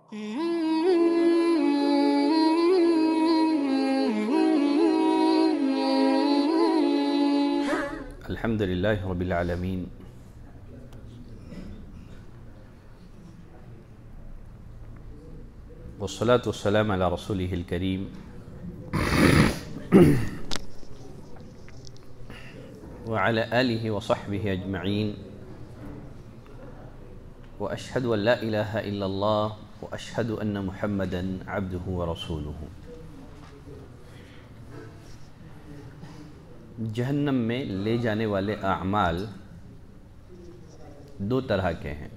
अल्हम्दुलिल्लाहि रब्बिल आलमीन वस्सलातु वस्सलामु अला रसूलिहिल करीम व अला आलिहि व सहबिहि अजमईन व अशहदु अन ला इलाहा इल्लल्लाह व अशहदु अन्न मुहम्मदन अब्दुहु व रसूलुहु। जहन्नम में ले जाने वाले आमाल दो तरह के हैं।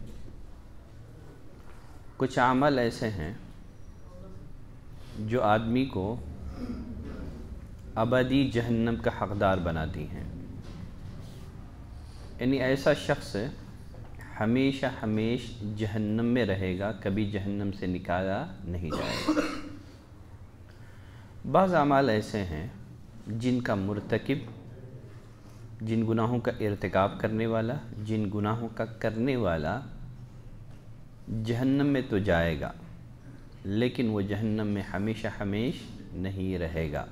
कुछ आमाल ऐसे हैं जो आदमी को अबदी जहन्नम का हकदार बनाती हैं, यानी ऐसा शख्स हमेशा जहन्नम में रहेगा, कभी जहन्नम से निकाला नहीं जाएगा। बाज़ आमाल ऐसे हैं जिनका मुर्तकिब, जिन गुनाहों का इर्तिकाब करने वाला, जिन गुनाहों का करने वाला जहन्नम में तो जाएगा, लेकिन वो जहन्नम में हमेशा नहीं रहेगा।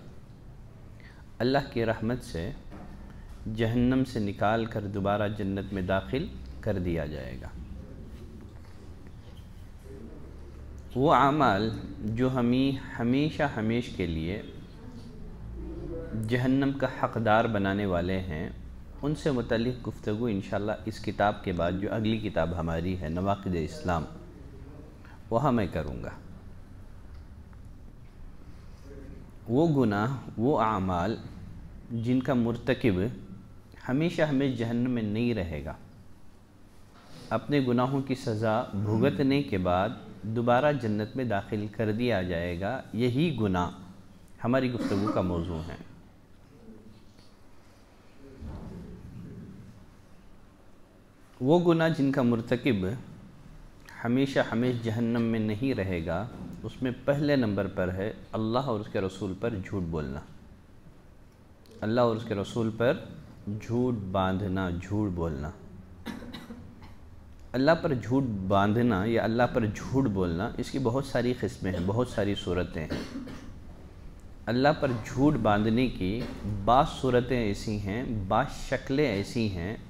अल्लाह की रहमत से जहन्नम से निकाल कर दोबारा जन्नत में दाखिल कर दिया जाएगा। वो आमाल जो हमें हमेशा के लिए जहन्नम का हक़दार बनाने वाले हैं, उनसे मुतल्लिक़ गुफ्तगू इंशाअल्लाह इस किताब के बाद जो अगली किताब हमारी है नवाक़िद इस्लाम, वहाँ मैं करूँगा। वो गुनाह, वो आमाल जिनका मुर्तकिब हमेशा जहन्नम में नहीं रहेगा, अपने गुनाहों की सज़ा भुगतने के बाद दोबारा जन्नत में दाखिल कर दिया जाएगा, यही गुनाह हमारी गुफ्तगू का मौजू है। वो गुनाह जिनका मुर्तकिब हमेशा जहन्नम में नहीं रहेगा, उसमें पहले नंबर पर है अल्लाह और उसके रसूल पर झूठ बोलना। अल्लाह और उसके रसूल पर झूठ बांधना, झूठ बोलना। अल्लाह पर झूठ बांधना या अल्लाह पर झूठ बोलना, इसकी बहुत सारी किस्में हैं, बहुत सारी सूरतें हैं। अल्लाह पर झूठ बांधने की बाज़ सूरतें ऐसी हैं, बाज़ शक्लें ऐसी हैं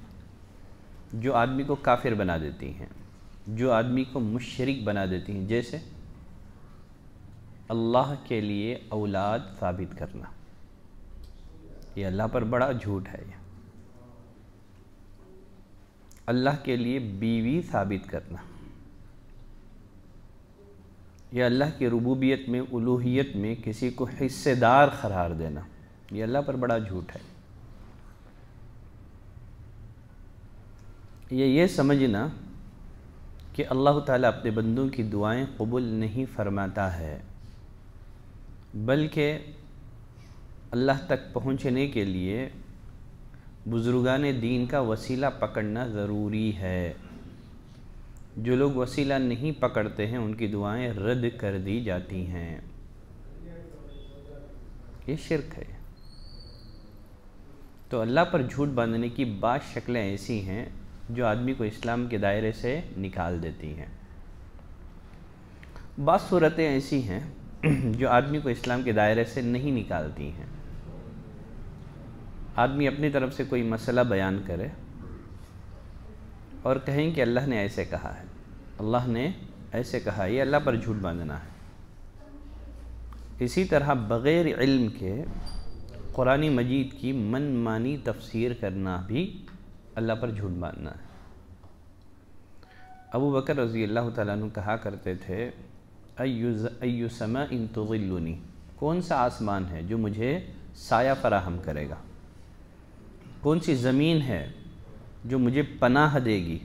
जो आदमी को काफिर बना देती हैं, जो आदमी को मुशरिक बना देती हैं। जैसे अल्लाह के लिए औलाद साबित करना, ये अल्लाह पर बड़ा झूठ है। ये अल्लाह के लिए बीवी साबित करना, या अल्लाह की रुबूबियत में, उलूहियत में किसी को हिस्सेदार करार देना, ये अल्लाह पर बड़ा झूठ है। ये समझना कि अल्लाह ताला अपने बंदों की दुआएं कबूल नहीं फरमाता है, बल्कि अल्लाह तक पहुँचने के लिए बुज़ुर्गान दीन का वसीला पकड़ना ज़रूरी है। जो लोग वसीला नहीं पकड़ते हैं उनकी दुआएं रद्द कर दी जाती हैं। ये शिर्क है। तो अल्लाह पर झूठ बांधने की बाज़ शक्लें ऐसी हैं जो आदमी को इस्लाम के दायरे से निकाल देती हैं। बाज़ सूरतें ऐसी हैं जो आदमी को इस्लाम के दायरे से नहीं निकालती हैं। आदमी अपनी तरफ से कोई मसला बयान करे और कहें कि अल्लाह ने ऐसे कहा है, अल्लाह ने ऐसे कहा, ये अल्लाह पर झूठ बांधना है। इसी तरह बग़ैर इल्म के कुरान मजीद की मनमानी तफसीर करना भी अल्लाह पर झूठ बांधना है। अबू बकर रज़ी अल्लाह तआला अन्हु कहा करते थे, अय्यु समाइन तुज़िल्लुनी, कौन सा आसमान है जो मुझे साया फराहम करेगा, कौन सी ज़मीन है जो मुझे पनाह देगी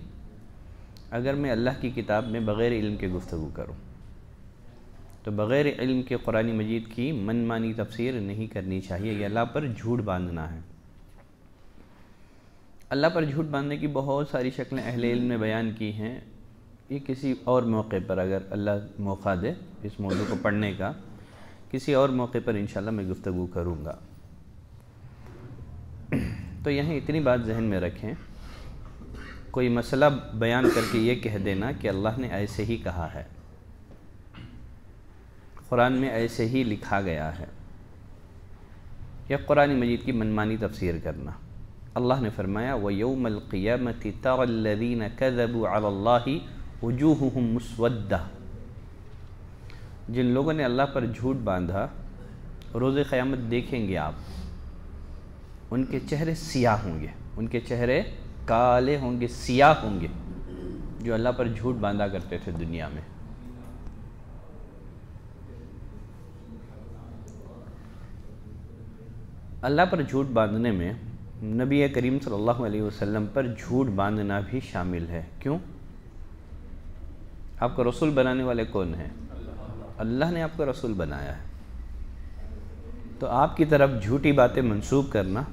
अगर मैं अल्लाह की किताब में बग़ैर इल्म के गुफ्तगू करूँ। तो बग़ैर इल्म के कुरान मजीद की मनमानी तफसीर नहीं करनी चाहिए, ये अल्लाह पर झूठ बांधना है। अल्लाह पर झूठ बांधने की बहुत सारी शक्लें अहले इल्म ने बयान की हैं। ये किसी और मौके पर अगर अल्लाह मौका दे इस मौजू को पढ़ने का, किसी और मौके पर इंशाअल्लाह मैं गुफ्तगू करूँगा। तो यहाँ इतनी बात जहन में रखें, कोई मसला बयान करके ये कह देना कि अल्लाह ने ऐसे ही कहा है, कुरान में ऐसे ही लिखा गया है। या कुरान मजीद की मनमानी तफसीर करना। अल्लाह ने फरमाया व यौमल क़ियामति तरल्लज़ीना कज़बू अलल्लाहि वजूहुहुम मुस्वद्दा, जिन लोगों ने अल्लाह पर झूठ बांधा रोज़े क़यामत देखेंगे आप, उनके चेहरे सियाह होंगे, उनके चेहरे काले होंगे, सियाह होंगे, जो अल्लाह पर झूठ बांधा करते थे दुनिया में। अल्लाह पर झूठ बांधने में नबी करीम सल्लल्लाहु अलैहि वसल्लम पर झूठ बांधना भी शामिल है। क्यों? आपको रसूल बनाने वाले कौन हैं? अल्लाह ने आपको रसूल बनाया है। तो आपकी तरफ झूठी बातें मंसूब करना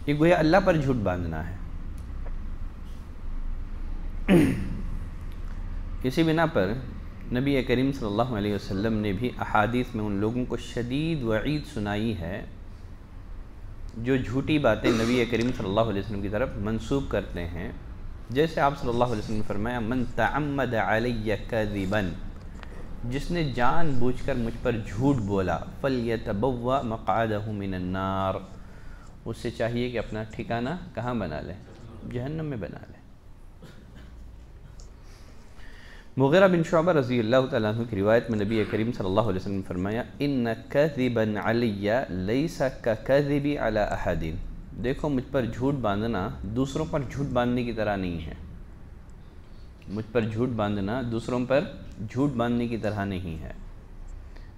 ये गोया अल्लाह पर झूठ बांधना है। इसी बिना पर नबी करीम सल्लल्लाहु अलैहि वसल्लम ने भी अहादीस में उन लोगों को शदीद वईद सुनाई है जो झूठी बातें नबी करीम सल्लल्लाहु अलैहि वसल्लम की तरफ मंसूब करते हैं। जैसे आप सल्लल्लाहु अलैहि वसल्लम ने फरमाया मन तअम्मद अलैया कज़िबन, जिसने जानबूझकर मुझ पर झूठ बोला, फल्यतबव्वा मक़अदहु मिनन नार, उससे चाहिए कि अपना ठिकाना कहाँ बना ले? जहन्नम में बना ले। मुग़ीरा बिन शुअबा रज़ी अल्लाह तआला अन्हु की रिवायत में नबी करीम सल्लल्लाहु अलैहि वसल्लम ने फरमाया इन्न कज़िबन अलैया लैसा कज़िबी अला अहदिन, देखो मुझ पर झूठ बांधना दूसरों पर झूठ बांधने की तरह नहीं है। मुझ पर झूठ बांधना दूसरों पर झूठ बांधने की तरह नहीं है।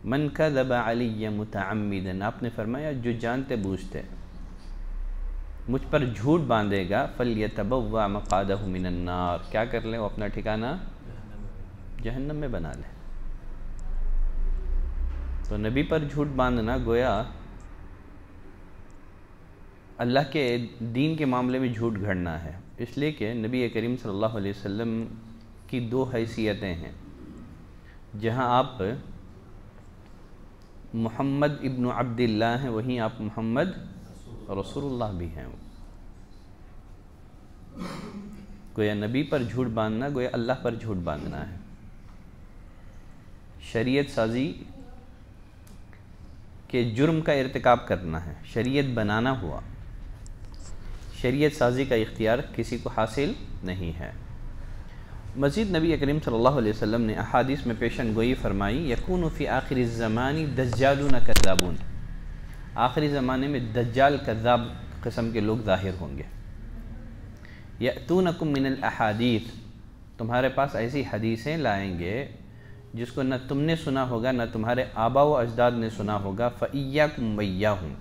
मन कज़ब अलैया मुतअम्मिदन, आपने फरमाया जो जानते बूझते मुझ पर झूठ बांधेगा, फल्यतबव्वा मक़अदहु मिनन नार, क्या कर ले? वो अपना ठिकाना जहन्नम में बना ले। तो नबी पर झूठ बांधना गोया अल्लाह के दीन के मामले में झूठ घड़ना है। इसलिए कि नबी करीम सल्लल्लाहु अलैहि वसल्लम की दो हैसियतें हैं। जहाँ आप मोहम्मद इब्न अब्दिल्लाह हैं, वहीं आप मोहम्मद रसूलुल्लाह भी हैं। गोया नबी पर झूठ बांधना गोया अल्लाह पर झूठ बांधना है। शरीयत साजी के जुर्म का इर्तिकाब करना है, शरीयत बनाना हुआ। शरीयत साजी का इख्तियार किसी को हासिल नहीं है। मज़ीद नबी करीम सल्लल्लाहु अलैहि वसल्लम ने अहादीस में पेशन गोई फरमाई यकूनु फ़ी आखिरी ज़मानी दज्जालून कज़्ज़ाबून, आखिरी ज़माने में दज्जाल कज़्ज़ाब किस्म के लोग ज़ाहिर होंगे। यअतूनकुम मिनल अहादीस, तुम्हारे पास ऐसी हदीसें लाएंगे जिसको न तुमने सुना होगा न तुम्हारे आबा व अजदाद ने सुना होगा। फ़इय्याकुम वइय्याहुम,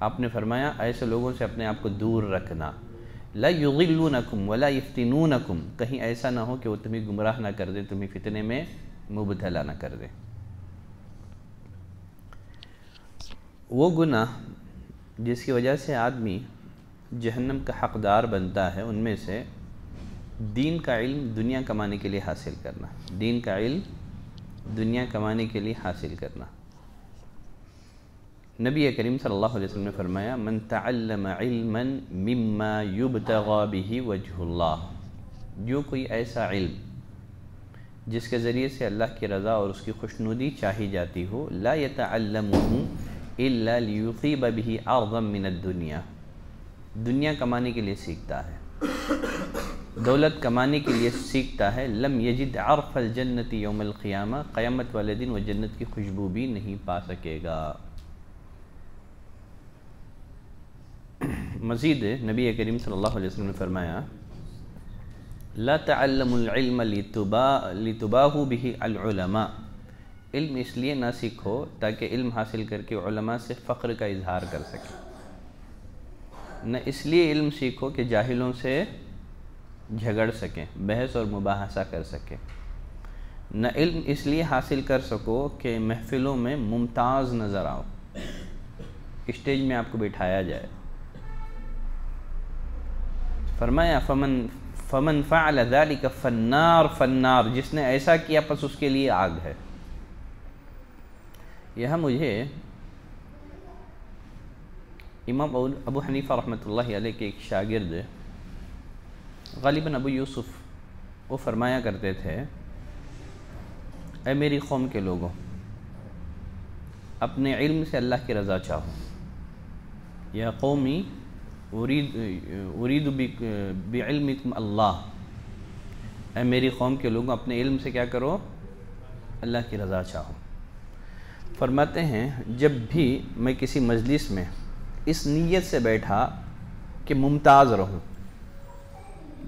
आपने फरमाया ऐसे लोगों से अपने आप को दूर रखना। ला युग़िल्लूनकुम वला यफ्तिनूनकुम, कहीं ऐसा ना हो कि वो तुम्हें गुमराह ना कर दे, तुम्हें फितने में मुबतला ना कर दे। वो गुनाह जिसकी वजह से आदमी जहन्नम का हक़दार बनता है, उनमें से दीन का इल्म दुनिया कमाने के लिए हासिल करना, दीन का इल्म दुनिया कमाने के लिए हासिल करना। नबी करीम सल्लल्लाहु अलैहि वसल्लम ने फरमाया मन तअल्लम इल्मन मिम्मा युब्तगा बिही वजहुल्लाह, जो कोई ऐसा इल्म जिसके ज़रिए से अल्लाह की रज़ा और उसकी खुशनुदी चाही जाती हो, ला यतअल्लमुहु इल्ला लियुसीब बिही अरज़म मिनद दुनिया, दुनिया कमाने के लिए सीखता है, दौलत कमाने के लिए सीखता है, लम यजिद अरफ़ल जन्नति यौमल क़ियामा, क़यामत वाले दिन वह जन्नत की खुशबू भी नहीं पा सकेगा। मज़ीद नबी करीम सल्लल्लाहु अलैहि वसल्लम ने फरमाया ला तअल्लमुल इल्म लितुबाहु बिही अल उलमा, इल्म इसलिए ना सीखो ताकि इल्म हासिल करके उलमा से फ़ख्र का इजहार कर सके, न इसलिए इल्म सीखो कि जाहिलों से झगड़ सकें, बहस और मुबाहसा कर सकें, न इल्म इसलिए हासिल कर सको कि महफ़िलों में मुमताज़ नज़र आओ, स्टेज में आपको बिठाया जाए। फरमाया फ़मन फ़अल ज़ालिका फ़न्नार फ़न्नार, जिसने ऐसा किया बस उसके लिए आग है। यह मुझे इमाम अबू हनीफ़ा रहमतुल्लाहि अलैह के एक शागिर्द ग़ालिबन अबू यूसुफ़ वो फरमाया करते थे ऐ मेरी कौम के लोगों, अपने इल्म से अल्लाह की रज़ा चाहो। या कौमी उरीदु बिइल्मिकुम अल्लाह, ऐ मेरी कौम के लोगों, अपने इल्म से क्या करो, अल्लाह की रज़ा चाहो। फरमाते हैं जब भी मैं किसी मजलिस में इस नीयत से बैठा कि मुमताज़ रहूं,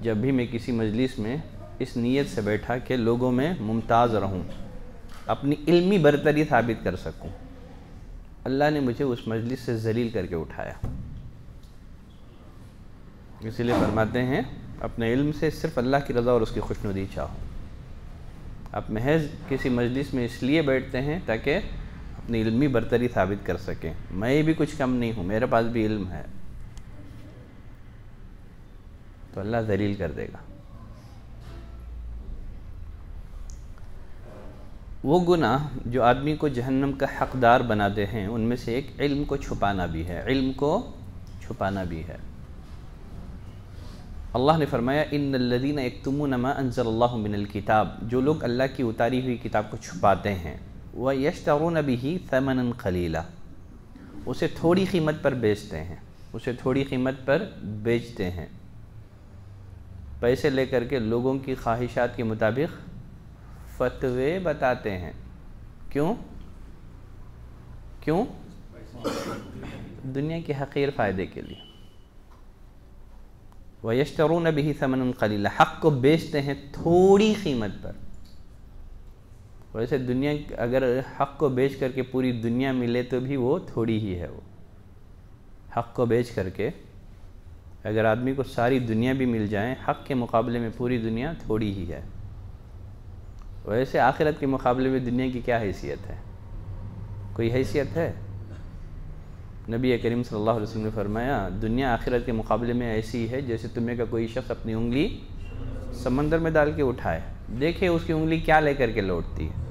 जब भी मैं किसी मजलिस में इस नीयत से बैठा कि लोगों में मुमताज़ रहूं, अपनी इल्मी बरतरी साबित कर सकूं, अल्लाह ने मुझे उस मजलिस से ज़लील करके उठाया। इसीलिए फरमाते हैं अपने इल्म से सिर्फ़ अल्लाह की रज़ा और उसकी खुशनुदी चाहो। आप महज किसी मजलिस में इसलिए बैठते हैं ताकि अपनी इल्मी बरतरी साबित कर सकें, मैं भी कुछ कम नहीं हूँ, मेरे पास भी इल्म है, तो अल्लाह ज़लील कर देगा। वो गुनाह जो आदमी को जहन्नम का हक़दार बनाते हैं उनमें से एक इल्म को छुपाना भी है, इल्म को छुपाना भी है। अल्लाह ने फरमाया इन्नल्लज़ीना यक्तुमूना मा अंज़लल्लाहु मिनल किताब, जो लोग अल्लाह की उतारी हुई किताब को छुपाते हैं, व यश्तरून बिही थमनन क़लीला, उसे थोड़ी कीमत पर बेचते हैं, उसे थोड़ी कीमत पर बेचते हैं, पैसे लेकर के लोगों की ख्वाहिशात के मुताबिक फतवे बताते हैं। क्यों? क्यों? दुनिया के हक़ीर फ़ायदे के लिए। वयश्तरून बिही समनन क़लीला, हक़ को बेचते हैं थोड़ी कीमत पर। वैसे दुनिया अगर हक़ को बेच करके पूरी दुनिया मिले तो भी वो थोड़ी ही है। वो हक़ को बेच करके अगर आदमी को सारी दुनिया भी मिल जाए, हक़ के मुकाबले में पूरी दुनिया थोड़ी ही है। वैसे आखिरत के मुकाबले में दुनिया की क्या हैसियत है? कोई हैसियत है? नबी करीम सल्लल्लाहु अलैहि वसल्लम ने फरमाया दुनिया आखिरत के मुकाबले में ऐसी है जैसे तुम्हें का कोई शख्स अपनी उंगली समंदर में डाल के उठाए, देखे उसकी उंगली क्या लेकर के लौटती है।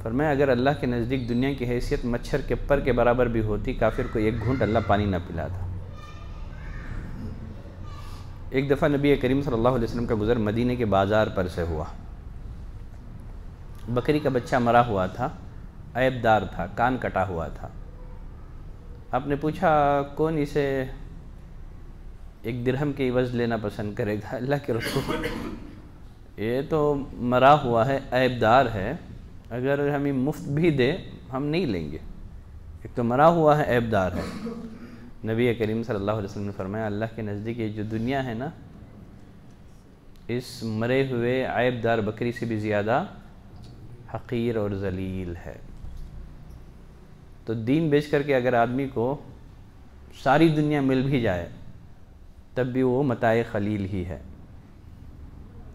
फरमाया अगर अल्लाह के नज़दीक दुनिया की हैसियत मच्छर के पर के बराबर भी होती, काफिर को एक घूंट अल्लाह पानी न पिलाता। एक दफ़ा नबी करीम सल्लल्लाहु अलैहि वसल्लम का गुज़र मदीने के बाज़ार पर से हुआ। बकरी का बच्चा मरा हुआ था, ऐबदार था, कान कटा हुआ था। आपने पूछा कौन इसे एक दिरहम के इवज़ लेना पसंद करेगा? अल्लाह के रसूल, ये तो मरा हुआ है, ऐबदार है, अगर हमें मुफ्त भी दे हम नहीं लेंगे। एक तो मरा हुआ है, ऐबदार है। नबी करीम सल्लल्लाहु अलैहि वसल्लम ने फरमाया अल्लाह के नज़दीक ये जो दुनिया है ना, इस मरे हुए ऐबदार बकरी से भी ज़्यादा हक़ीर और ज़लील है। तो दीन बेच करके अगर आदमी को सारी दुनिया मिल भी जाए तब भी वो मताए क़लील ही है,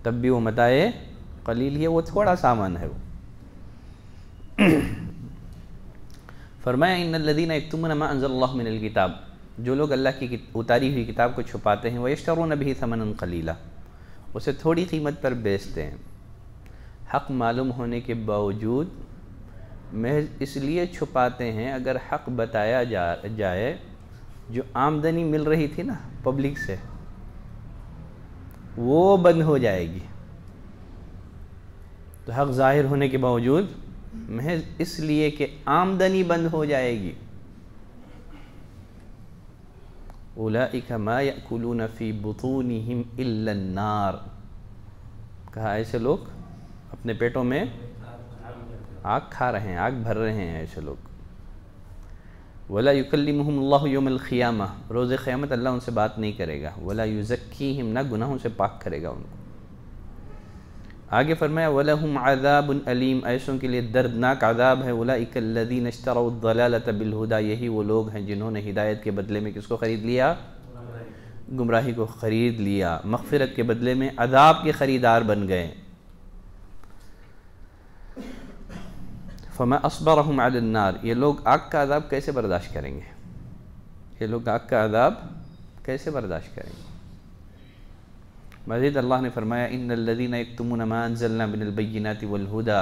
तब भी वो मताए क़लील ही है, वो थोड़ा सामान है। वो फरमाया इन्नल्लज़ीना यक्तुमूना मा अंज़लल्लाहु मिनल किताब, जो लोग अल्लाह की उतारी हुई किताब को छुपाते हैं, वयश्तरून बिही समनन क़लीला, उसे थोड़ी कीमत पर बेचते हैं। हक़ मालूम होने के बावजूद महज इसलिए छुपाते हैं अगर हक़ बताया जाए, जो आमदनी मिल रही थी ना पब्लिक से वो बंद हो जाएगी। तो हक़ ज़ाहिर होने के बावजूद महज इसलिए कि आमदनी बंद हो जाएगी। उलाइका मा यअकुलूना फ़ी बुतूनिहिम इल्ला अन्नार, कहा ऐसे लोग अपने पेटों में आग खा रहे हैं, आग भर रहे हैं ऐसे लोग। वला युकल्लिमुहुमुल्लाहु यौमल क़ियामा, रोज़े क़यामत अल्लाह उनसे बात नहीं करेगा। वला युज़क्कीहिम, ना गुनाहों से पाक करेगा उनको। आगे फरमाया वलहुम अज़ाबुन अलीम, ऐसों के लिए दर्दनाक अज़ाब है। उलाइका अल्लज़ीना इश्तरौ अद-दलालत बिल-हुदा, यही वो लोग हैं जिन्होंने हिदायत के बदले में किसको ख़रीद लिया? गुमराही को ख़रीद लिया। मग़फ़िरत के बदले में अज़ाब के ख़रीदार बन गए। फमा अस्बरहुम अलन नार, ये लोग आग का अज़ाब कैसे बर्दाश्त करेंगे? ये लोग आग का अज़ाब कैसे बर्दाश्त करेंगे? मज़ीद अल्लाह ने फरमाया इन्नल्लज़ीना यक्तुमूना मा अंज़लना मिनल बय्यिनाति वल हुदा,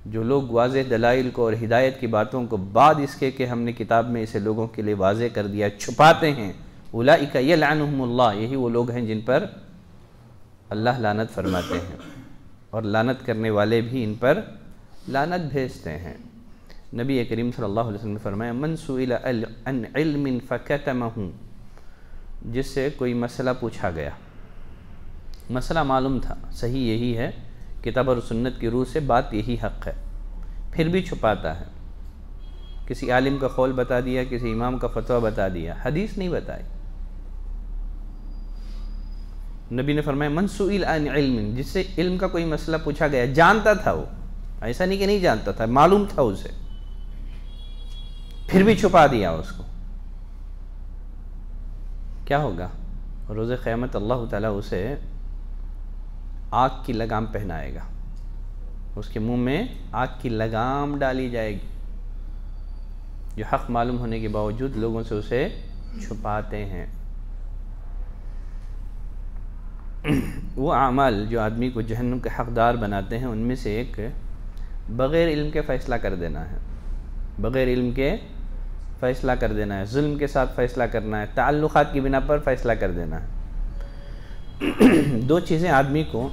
जो लोग वाज़ेह दलाइल को और हिदायत की बातों को बाद इसके कि हमने किताब में इसे लोगों के लिए वाज़ेह कर दिया छुपाते हैं, उलाइका यलअनुहुमुल्लाह, यही वो लोग हैं जिन पर अल्लाह लानत फरमाते हैं और लानत करने वाले भी इन पर लानत भेजते हैं। नबी करीम सल्लल्लाहु अलैहि वसल्लम ने फरमाया, मन सुइला अन इल्मिन फकतमहु, जिससे कोई मसला पूछा गया, मसला मालूम था, सही यही है, किताब और सुन्नत की रूह से बात यही हक़ है, फिर भी छुपाता है। किसी आलिम का कौल बता दिया, किसी इमाम का फतवा बता दिया, हदीस नहीं बताई। नबी ने फरमाया, मन सुइल अन इल्मिन, जिससे इल्म का कोई मसला पूछा गया, जानता था वो, ऐसा नहीं कि नहीं जानता था, मालूम था उसे, फिर भी छुपा दिया उसको, क्या होगा? रोज़े क़यामत अल्लाह ताला उसे आग की लगाम पहनाएगा, उसके मुंह में आग की लगाम डाली जाएगी, जो हक़ मालूम होने के बावजूद लोगों से उसे छुपाते हैं। वो आमाल जो आदमी को जहन्नुम के हक़दार बनाते हैं, उनमें से एक बग़ैर इल्म के फ़ैसला कर देना है, बग़ैर इल्म के फ़ैसला कर देना है, जुल्म के साथ फ़ैसला करना है, ताल्लुक़ात की बिना पर फ़ैसला कर देना है। दो चीज़ें आदमी को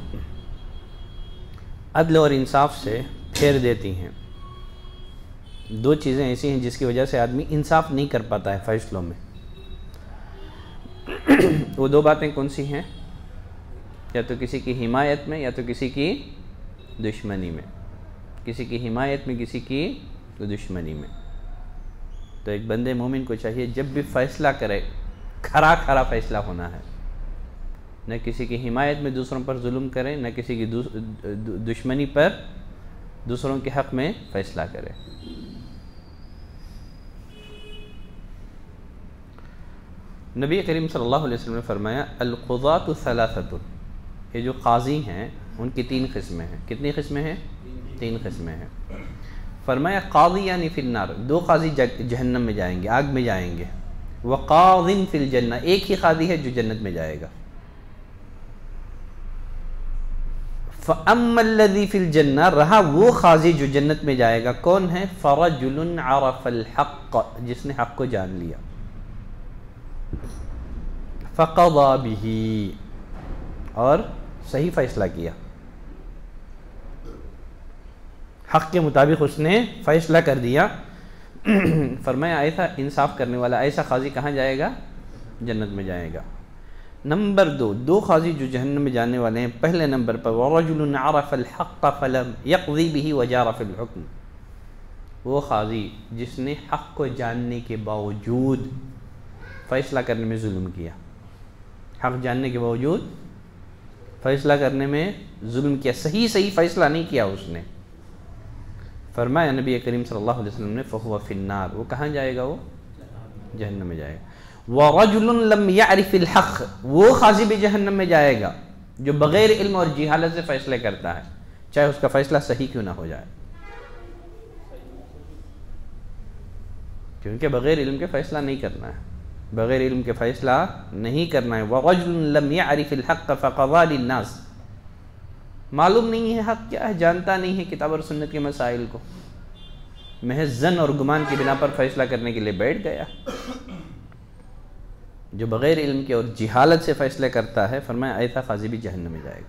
अदल और इंसाफ से फेर देती हैं। दो चीज़ें ऐसी हैं जिसकी वजह से आदमी इंसाफ नहीं कर पाता है फ़ैसलों में। वो दो बातें कौन सी हैं? या तो किसी की हिमायत में, या तो किसी की दुश्मनी में। किसी की हिमायत में, किसी की दुश्मनी में। तो एक बंदे मोमिन को चाहिए जब भी फ़ैसला करे, खरा खरा फ़ैसला होना है, न किसी की हिमायत में दूसरों पर जुल्म करे, न किसी की दुश्मनी पर दूसरों के हक़ में फ़ैसला करे। नबी करीम सल्लल्लाहु अलैहि वसल्लम ने फरमाया, अल-क़ुज़ातु सलासतुन, ये जो काजी हैं उनकी तीन किस्में हैं। कितनी किस्में हैं? तीन किस्में हैं। फरमाया, काज़ी यानी फिन्नार, दो काजी जहन्नम में जाएंगे, आग में जाएंगे। व काज़िन फिल जन्ना, एक ही काजी है जो जन्नत में जाएगा। फ़अम्मल्लज़ी फिल जन्ना, रहा वो काजी जो जन्नत में जाएगा, कौन है? फ़रजुलुन अरफ़ल हक़्क़, जिसने हक़ को जान लिया। फ़क़ज़ा बिही, और सही फ़ैसला किया, हक़ के मुताबिक उसने फ़ैसला कर दिया। फरमाया, ऐसा इंसाफ करने वाला, ऐसा काजी कहाँ जाएगा? जन्नत में जाएगा। नंबर दो काजी जो जहन्नम में जाने वाले हैं, पहले नंबर पर वरजुलुन अरफ़ल हक़्क़ फ़लम यक़ज़ी बिही वजारा फ़िल हुक्म, वो काजी जिसने हक़ को जानने के बावजूद फ़ैसला करने में जुल्म किया, हक़ जानने के बावजूद फ़ैसला करने में जुल्म किया, सही फ़ैसला नहीं किया उसने। फरमाया नबी करीम सल्लल्लाहु अलैहि वसल्लम ने, फ़हुवा फ़िन्नार, वो कहाँ जाएगा? वो जहन्नम में जाएगा। वरजुलुन लम यअरिफ़िल हक़्क़, वो काज़ी भी जहन्नम में जाएगा जो बग़ैर इल्म और जिहालत से फ़ैसले करता है, चाहे उसका फ़ैसला सही क्यों ना हो जाए, क्योंकि बग़ैर इल्म के फ़ैसला नहीं करना है, बग़ैर इल्म के फ़ैसला नहीं करना है। वरजुलुन लम यअरिफ़िल हक़्क़ फ़क़ज़ा लिन्नास, मालूम नहीं है हक़ क्या है, जानता नहीं है किताब और सुन्नत के मसाइल को, महज़ ज़न और गुमान की बिना पर फ़ैसला करने के लिए बैठ गया। जो बग़ैर इल्म के और जिहालत से फ़ैसले करता है, फरमाया ऐसा काज़ी भी जहन्नम में जाएगा।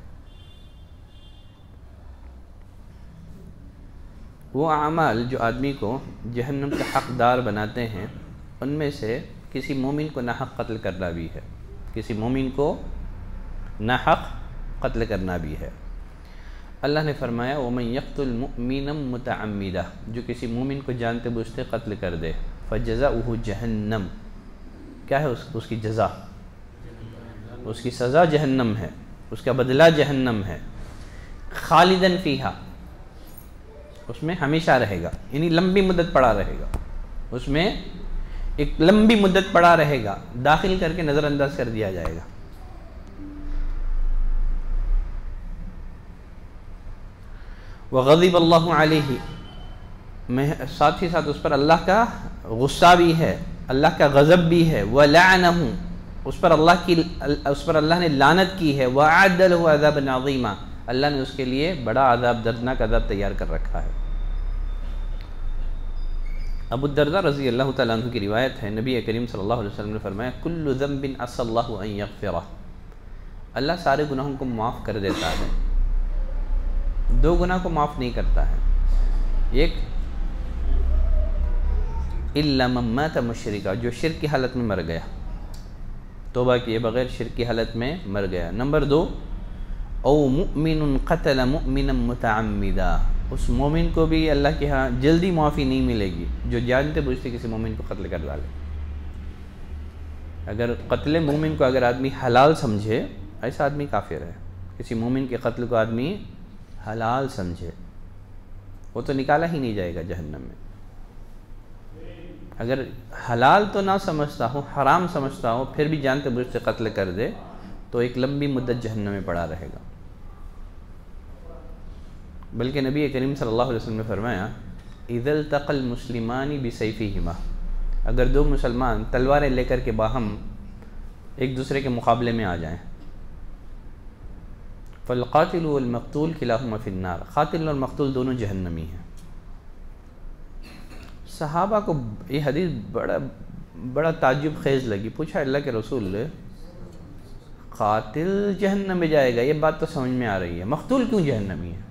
वो आमाल जो आदमी को जहन्नम का हक़दार बनाते हैं, उनमें से किसी मोमिन को नाहक़ कत्ल करना भी है, किसी मोमिन को नाहक़ कत्ल करना भी है। अल्लाह ने फरमाया, वमन यक़्तुल मुअमिनम मुतअम्मिदा, जो किसी मोमिन को जानते बूझते कत्ल कर दे, फ़जज़ाउहु जहन्नम, क्या है उसकी जज़ा, उसकी सज़ा जहन्नम है, उसका बदला जहन्नम है। खालिदन फ़ीहा, उसमें हमेशा रहेगा, यानी लंबी मुद्दत पड़ा रहेगा, उसमें एक लंबी मुद्दत पड़ा रहेगा, दाखिल करके नज़रअंदाज कर दिया जाएगा। वग़ज़िब अल्लाहु अलैहि, साथ ही साथ उस पर अल्लाह का गुस्सा भी है, अल्लाह का गज़ब भी है। वलअनहु, उस पर अल्लाह ने लानत की है। वअअद्द लहु अज़ाबन अज़ीमा, अल्लाह ने उसके लिए बड़ा अज़ाब, दर्दनाक अज़ाब तैयार कर रखा है। अबू दर्दा रज़ी अल्लाह तआला अन्हु की रिवायत है, नबी करीम सल्लल्लाहु अलैहि वसल्लम ने फरमाया, कुल्लु ज़ंबिन अस्सल्लाहु अन यग़फ़िरह, अल्लाह सारे गुनाहों को माफ़ कर देता है, 2 गुनाह को माफ़ नहीं करता है। एक इल्ला मन मात मुशरिका, जो शिर्क की हालत में मर गया, तौबा किए बगैर शिर्क की हालत में मर गया। नंबर 2 औ मुमिनुन क़तल मुमिनन मुतअम्मिदा, उस मोमिन को भी अल्लाह के यहाँ जल्दी माफ़ी नहीं मिलेगी जो जानते बुझते किसी मोमिन को कत्ल कर डाले। अगर कत्ल मोमिन को अगर आदमी हलाल समझे, ऐसा आदमी काफिर है। किसी मोमिन के कत्ल को आदमी हलाल समझे, वो तो निकाला ही नहीं जाएगा जहन्नम में। अगर हलाल तो ना समझता हो, हराम समझता हो, फिर भी जानते बुझते कत्ल कर दे तो एक लंबी मुद्दत जहन्नम में पड़ा रहेगा। बल्कि नबी करीम सल्लल्लाहु अलैहि वसल्लम ने फरमाया इज़ल तक़ल मुस्लिमानी बिसैफ़िहिमा, अगर 2 मुसलमान तलवारें लेकर के बाहम एक दूसरे के मुकाबले में आ जाएं, फ़ल-क़ातिल वल-मक़तूल किलाहुमा फ़िन्नार, क़ातिल और मक़तूल दोनों जहन्नमी हैं। सहाबा को ये हदीस बड़ा ताज्जुब खेज़ लगी। पूछा अल्लाह के रसूल, क़ातिल जहन्नम में जाएगा, ये बात तो समझ में आ रही है, मक़तूल क्यों जहन्नमी है?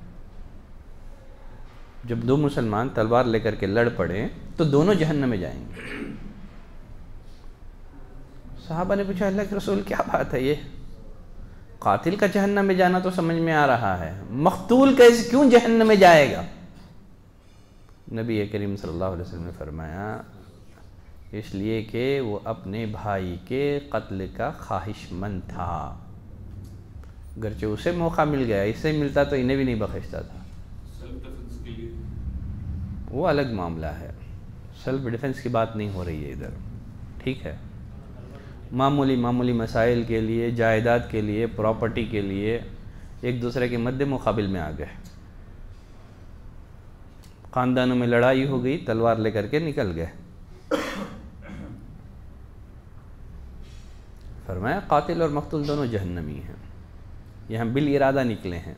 जब 2 मुसलमान तलवार लेकर के लड़ पड़े तो दोनों जहन्नम में जाएंगे। सहाबा ने पूछा अल्लाह के रसूल क्या बात है, ये कातिल का जहन्नम में जाना तो समझ में आ रहा है, मक़तूल कैसे क्यों जहन्नम में जाएगा? नबी करीम सल्लल्लाहु अलैहि वसल्लम ने फरमाया इसलिए कि वो अपने भाई के कत्ल का ख्वाहिशमंद था। अगरचे उसे मौका मिल गया, इससे मिलता तो इन्हें भी नहीं बख्शता था। वो अलग मामला है, सेल्फ डिफेंस की बात नहीं हो रही है इधर, ठीक है। मामूली मसाइल के लिए, जायदाद के लिए, प्रॉपर्टी के लिए एक दूसरे के मद्दे मुकाबिल में आ गए, ख़ानदानों में लड़ाई हो गई, तलवार लेकर के निकल गए। फरमाया कातिल और मक़तूल दोनों जहन्नमी हैं। यहाँ बिल इरादा निकले हैं,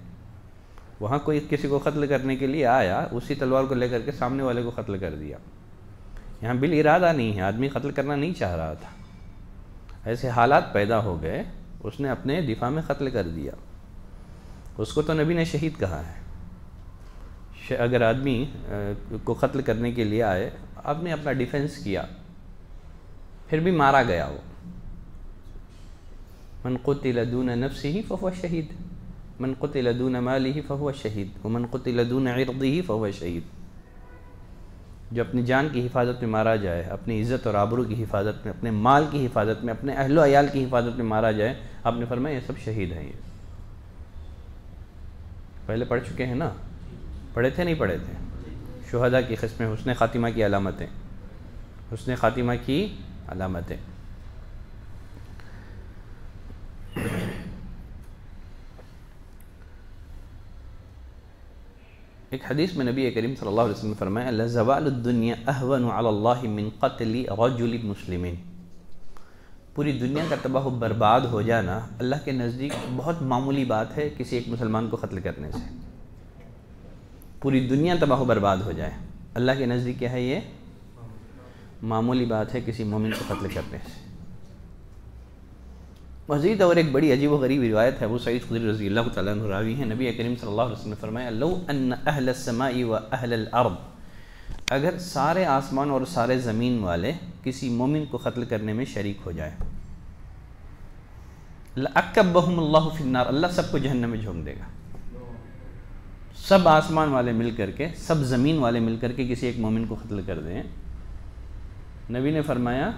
वहाँ कोई किसी को कत्ल करने के लिए आया, उसी तलवार को लेकर के सामने वाले को कत्ल कर दिया। यहाँ बिल इरादा नहीं है, आदमी कत्ल करना नहीं चाह रहा था, ऐसे हालात पैदा हो गए, उसने अपने दिफा में कत्ल कर दिया। उसको तो नबी ने शहीद कहा है। अगर आदमी को कत्ल करने के लिए आए, आपने अपना डिफेंस किया, फिर भी मारा गया, वो मन क़ुतिल दून नफ्सिही फ़हुव शहीद, मन क़ुतिल दून मालिही फ़हुव शहीद, व मन क़ुतिल दून इर्दिही फ़हुव शहीद। जो अपनी जान की हिफाजत में मारा जाए, अपनी इज़्ज़त और आबरू की हिफाजत में, अपने माल की हिफाजत में, अपने अहलो अयाल की हिफाजत में मारा जाए, आपने फरमाया ये सब शहीद हैं। ये पहले पढ़ चुके हैं ना, पढ़े थे नहीं पढ़े थे? शुहदा की क़िस्में, हुस्न ख़ातिमा की अलामतें, हुस्न ख़ातिमा की अलामतें। एक हदीस में नबी करीम सल्लल्लाहु अलैहि वसल्लम ने फरमाया लज़वालुद दुनिया अहवनु अलल्लाहि मिन क़त्लि रजुलिन मुस्लिमीन, पूरी दुनिया का तबाह बर्बाद हो जाना अल्लाह के नज़दीक बहुत मामूली बात है किसी एक मुसलमान को कत्ल करने से। पूरी दुनिया तबाह बर्बाद हो जाए, अल्लाह के नज़दीक क्या है? ये मामूली बात है किसी मोमिन को कत्ल करने से। मज़ीद और एक बड़ी अजीब व गरीब रिवायत है, वो सईद खुदरी रज़ी अल्लाह तआला अन्हु रावी हैं। नबी करीम सल्लल्लाहु अलैहि वसल्लम ने फरमाया लौ अन्न अहलस समाई व अहलल अर्द, अगर सारे आसमान और सारे ज़मीन वाले किसी मोमिन को कत्ल करने में शरीक हो जाए, लअक्कबहुमुल्लाहु फिन्नार, अल्लाह सबको जहन्नम में झोंक देगा। सब आसमान वाले मिल करके, सब ज़मीन वाले मिल करके किसी एक मोमिन को कत्ल कर दें, नबी ने फरमाया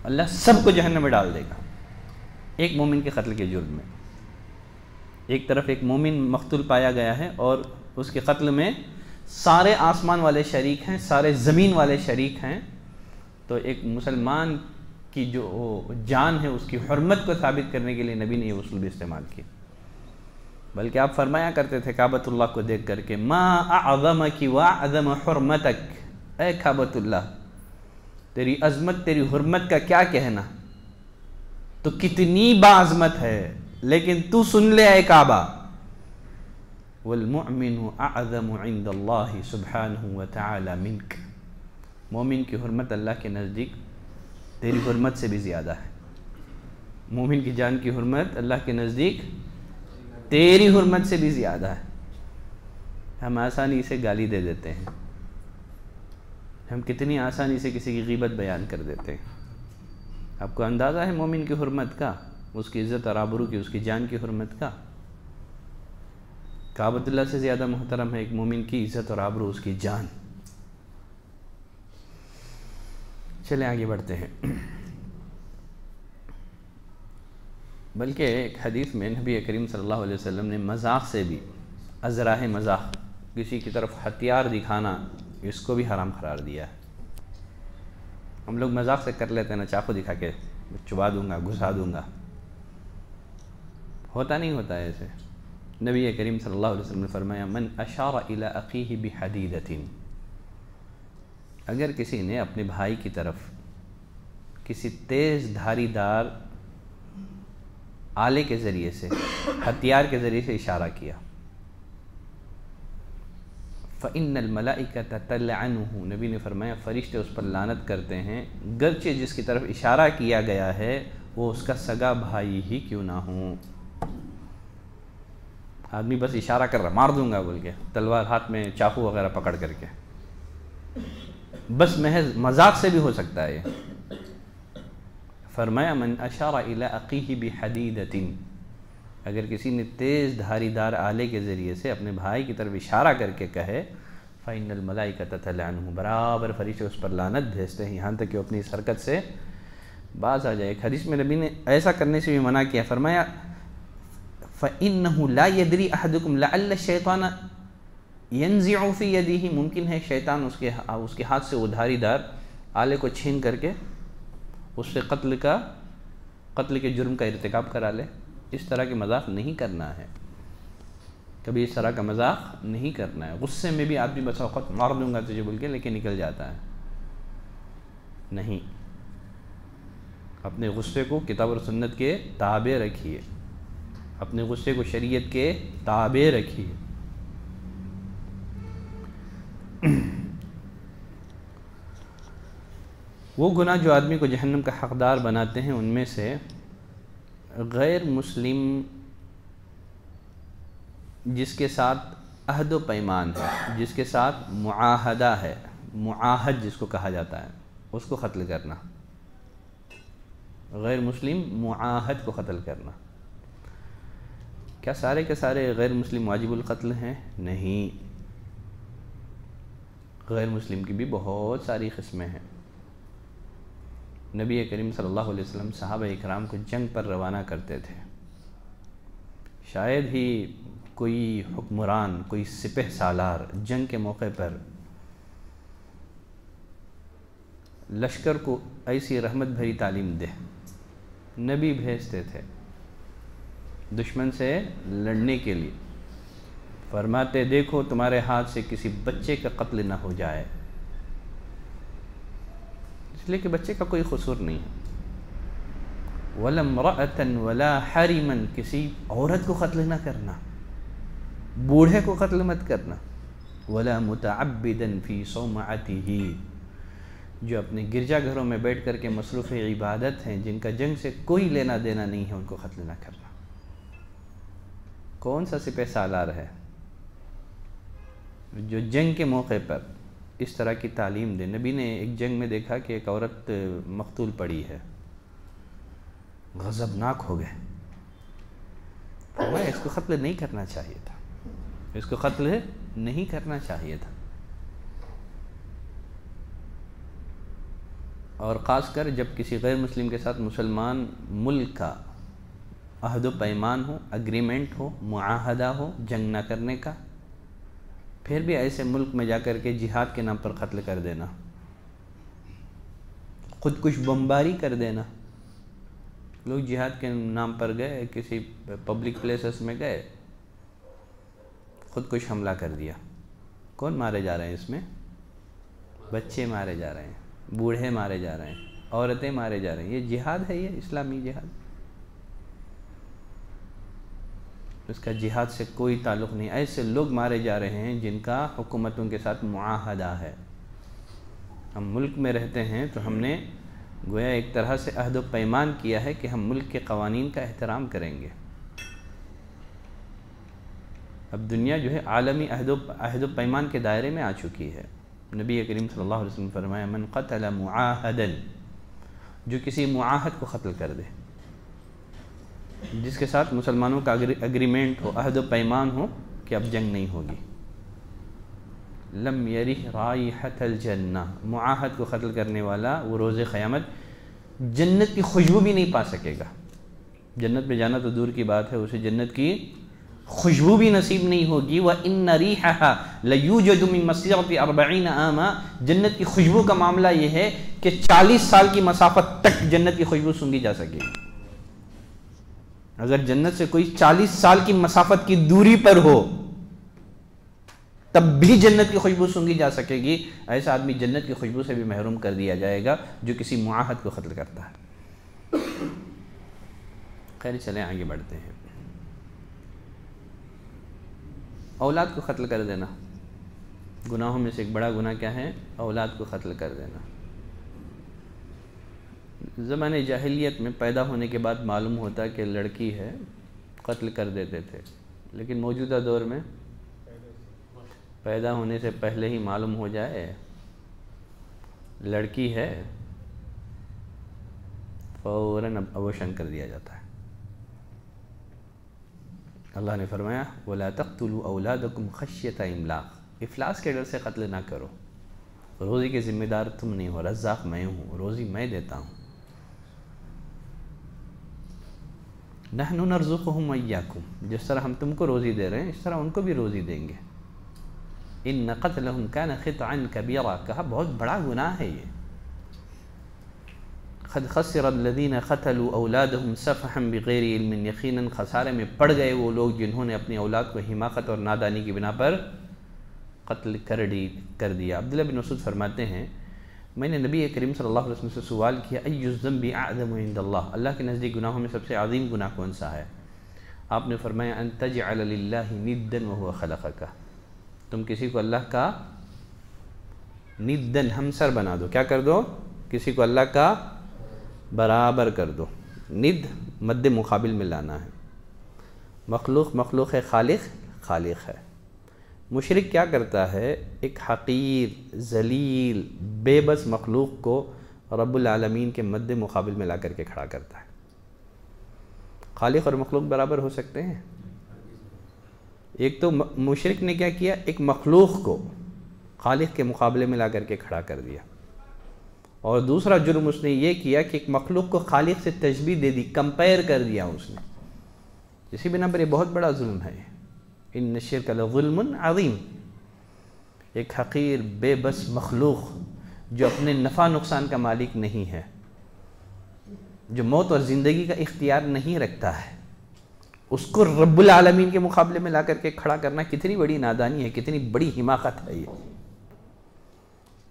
अल्लाह सबको जहन्नम में डाल देगा एक मोमिन के कत्ल के जुर्म में। एक तरफ एक मोमिन मक़तूल पाया गया है और उसके कत्ल में सारे आसमान वाले शरीक हैं, सारे ज़मीन वाले शरीक हैं, तो एक मुसलमान की जो जान है उसकी हुर्मत को साबित करने के लिए नबी ने ये उसूल भी इस्तेमाल किए। बल्कि आप फरमाया करते थे काबतुल्लाह को देख करके मा अअज़मकी व अअज़म हुर्मतक, ए काबतुल्लाह तेरी अज़मत तेरी हुर्मत का क्या कहना, तो कितनी बाज़मत है, लेकिन तू सुन ले ए काबा, वल मुअमिनु अअज़मु इंदल्लाहि सुब्हानहु व तआला मिनक, मोमिन की हुर्मत अल्लाह के नज़दीक तेरी हुर्मत से भी ज़्यादा है। मोमिन की जान की हुर्मत अल्लाह के नज़दीक तेरी हुर्मत से भी ज़्यादा है। हम आसानी से गाली दे देते हैं, हम कितनी आसानी से किसी की ग़ीबत बयान कर देते हैं। आपको अंदाज़ा है मोमिन की हुर्मत का, उसकी इज़्ज़त और आबरू की, उसकी जान की हुर्मत का? काबतुल्लाह से ज़्यादा मोहतरम है एक मोमिन की इज़्ज़त और आबरू, उसकी जान। चले आगे बढ़ते हैं। बल्कि एक हदीस में नबी करीम सल्लल्लाहु अलैहि वसल्लम ने मजाक से भी, अज़राह मजाक, किसी की तरफ हथियार दिखाना, इसको भी हराम करार दिया है। हम लोग मजाक से कर लेते हैं ना, चाकू दिखा के चुबा दूंगा, घुसा दूंगा, होता नहीं होता है ऐसे। नबी करीम सल्लल्लाहु अलैहि वसल्लम ने फरमाया, मन अशारा इला अखीही बिहदीदतिन, अगर किसी ने अपने भाई की तरफ किसी तेज़ धारीदार आले के ज़रिए से, हथियार के ज़रिए से इशारा किया, फ़इन्नल मलाइकता तलअनुहु, नबी ने फरमाया फ़रिश्ते उस पर लानत करते हैं, गर्चे जिसकी तरफ इशारा किया गया है वो उसका सगा भाई ही क्यों ना हो। आदमी बस इशारा कर रहा, मार दूंगा बोल के, तलवार हाथ में चाकू वगैरह पकड़ करके, बस महज मजाक से भी हो सकता है ये। फरमाया मन अशारा इला अखीही बिहदीदतिन, अगर किसी ने तेज़ धारीदार आले के ज़रिए से अपने भाई की तरफ इशारा करके कहे, फ़इन्नल मलाइकता तलअनुहु, बराबर फरिश्ते उस पर लानत भेजते हैं, यहाँ तक कि अपनी इस हरकत से बाज़ आ जाए। एक हदीस में नबी ने ऐसा करने से भी मना किया, फरमाया फ़इन्नहु ला यदरी अहदुकुम लअल्ल शैतान यंज़िउ फ़ी यदिही, मुमकिन है शैतान उसके हाथ से वो धारीदार आले को छीन करके उससे कत्ल के जुर्म का इर्तिकाब करा ले। इस तरह के मजाक नहीं करना है, कभी इस तरह का मजाक नहीं करना है। गुस्से में भी आदमी बस औक़त मार दूंगा तुझे बोल के लेके निकल जाता है, नहीं, अपने गुस्से को किताब और सुन्नत के ताबे रखिए, अपने गुस्से को शरीयत के ताबे रखिए। वो गुनाह जो आदमी को जहन्नम का हक़दार बनाते हैं, उनमें से गैर मुस्लिम जिसके साथ अहद व पैमान है, जिसके साथ मुआहदा है, मुआहद जिसको कहा जाता है, उसको क़त्ल करना, गैर मुस्लिम मुआहद को क़त्ल करना। क्या सारे के सारे गैर मुस्लिम वाजिबुल क़त्ल हैं? नहीं, गैर मुस्लिम की भी बहुत सारी क़िस्में हैं। नबी करीम सल्लल्लाहु अलैहि वसल्लम सहाबा इकराम को जंग पर रवाना करते थे। शायद ही कोई हुक्मरान, कोई सिपह सालार जंग के मौके पर लश्कर को ऐसी रहमत भरी तालीम दे। नबी भेजते थे दुश्मन से लड़ने के लिए, फरमाते देखो तुम्हारे हाथ से किसी बच्चे का कत्ल ना हो जाए, इसलिए कि बच्चे का कोई कसूर नहीं है। वला इम्रअतन वला हरिमन, किसी औरत को कत्ल ना करना, बूढ़े को कत्ल मत करना। वला मुतअब्बिदन फ़ी सौमअतिही, जो अपने गिरजाघरों में बैठ कर के मसरूफ़ इबादत हैं, जिनका जंग से कोई लेना देना नहीं है, उनको कत्ल ना करना। कौन सा सिपह सालार है जो जंग के मौके पर इस तरह की तालीम दे? नबी ने एक जंग में देखा कि एक औरत मकतूल पड़ी है, गज़बनाक हो गए, फरमाया इसको कत्ल नहीं करना चाहिए था, इसको कत्ल नहीं करना चाहिए था। और ख़ासकर जब किसी गैर मुस्लिम के साथ मुसलमान मुल्क का अहद व पैमान हो, अग्रीमेंट हो, मुआहदा हो जंग ना करने का, फिर भी ऐसे मुल्क में जाकर के जिहाद के नाम पर कत्ल कर देना, खुदकुश बमबारी कर देना। लोग जिहाद के नाम पर गए, किसी पब्लिक प्लेसेस में गए, खुदकुश हमला कर दिया। कौन मारे जा रहे हैं इसमें? बच्चे मारे जा रहे हैं, बूढ़े मारे जा रहे हैं, औरतें मारे जा रही हैं। ये जिहाद है, ये इस्लामी जिहाद? उसका जिहाद से कोई ताल्लुक़ नहीं। ऐसे लोग मारे जा रहे हैं जिनका हुकूमतों के साथ मुआहदा है। हम मुल्क में रहते हैं तो हमने गोया एक तरह से अहद व पैमान किया है कि हम मुल्क के क़वानीन का एहतराम करेंगे। अब दुनिया जो है आलमी अहद व पैमान के दायरे में आ चुकी है। नबी करीम सल्लल्लाहु अलैहि वसल्लम फरमाया, मन क़तल मुआहदन, जो किसी मुआहद को क़त्ल कर दे, जिसके साथ मुसलमानों का अग्रीमेंट हो, अहद व पैमान हो कि अब जंग नहीं होगी, लम यरिह राइहतल जन्ना, मुआहद को क़त्ल करने वाला वो रोज़े क़यामत जन्नत की खुशबू भी नहीं पा सकेगा। जन्नत में जाना तो दूर की बात है, उसे जन्नत की खुशबू भी नसीब नहीं होगी। व इन्न रिहहा लयूजदु मिन मसीरति 40 आमा, जन्नत की खुशबू का मामला ये है कि 40 साल की मसाफत तक जन्नत की खुशबू सूंघी जा सकेगी। अगर जन्नत से कोई 40 साल की मसाफत की दूरी पर हो तब भी जन्नत की खुशबू सूंघी जा सकेगी, ऐसा आदमी जन्नत की खुशबू से भी महरूम कर दिया जाएगा जो किसी मुआहद को क़त्ल करता है। खैर चलें आगे बढ़ते हैं। औलाद को क़त्ल कर देना, गुनाहों में से एक बड़ा गुनाह क्या है? औलाद को क़त्ल कर देना। ज़माने जाहिलियत में पैदा होने के बाद मालूम होता कि लड़की है, क़त्ल कर देते थे, लेकिन मौजूदा दौर में पैदा होने से पहले ही मालूम हो जाए लड़की है, फ़ौरन अबॉर्शन कर दिया जाता है। अल्लाह ने फरमाया, वला तक़्तुलू औलादकुम ख़श्यत इमलाक़, इफ़लास के डर से क़त्ल ना करो, रोज़ी के ज़िम्मेदार तुम नहीं हो, रज़्ज़ाक़ मैं हूँ, रोज़ी मैं देता हूँ। नहनु नर्ज़ुक़ुहुम व इय्याकुम, जिस तरह हम तुमको रोज़ी दे रहे हैं इस तरह उनको भी रोज़ी देंगे। इन्न क़त्लहुम कान ख़ितअन कबीरा, कहा बहुत बड़ा गुनाह है ये। क़द ख़सिरा अल्लज़ीना क़तलू औलादहुम सफ़हन बिग़ैरि इल्मिन, यक़ीनन खसारे में पड़ गए वो लोग जिन्होंने अपनी औलाद को हिमाकत और नादानी की बिना पर क़त्ल कर दिया। अब्दुल्लाह बिन मसूद फरमाते हैं, मैंने नबी करीम सल्लल्लाहु अलैहि वसल्लम से सवाल किया, अय्यु ज़म्बि अअज़मु इंदल्लाह, अल्लाह के नज़दीक गुनाहों में सबसे अज़ीम गुनाह कौन सा है? आपने फरमाया, अन तजअल लिल्लाहि निद्दन व हुवा ख़लक़का, तुम किसी को अल्लाह का निद्दन हमसर बना दो। क्या कर दो? किसी को अल्लाह का बराबर कर दो। निद मद्दे मुकाबिल में लाना है। मखलूक मखलूक है, खालिक खालिक है। मुशरिक क्या करता है? एक हक़ीर ज़लील बेबस मखलूक को रब्बुल आलमीन के मद्दे मुकाबिल में ला करके खड़ा करता है। खालिक और मखलूक बराबर हो सकते हैं? एक तो मुशरिक ने क्या किया, एक मखलूक को खालिक के मुकाबले में ला करके खड़ा कर दिया, और दूसरा जुर्म उसने ये किया कि एक मखलूक को खालिक से तशबीह दे दी, कंपेयर कर दिया उसने। इसी बिना पर ये बहुत बड़ा जुल्म है। इन्न शिर्क लज़ुल्मुन अज़ीम, एक हक़ीर बेबस मखलूक जो अपने नफ़ा नुकसान का मालिक नहीं है, जो मौत और ज़िंदगी का इख्तियार नहीं रखता है, उसको रब्बुल आलमीन के मुकाबले में ला करके खड़ा करना कितनी बड़ी नादानी है, कितनी बड़ी हिमाकत है ये।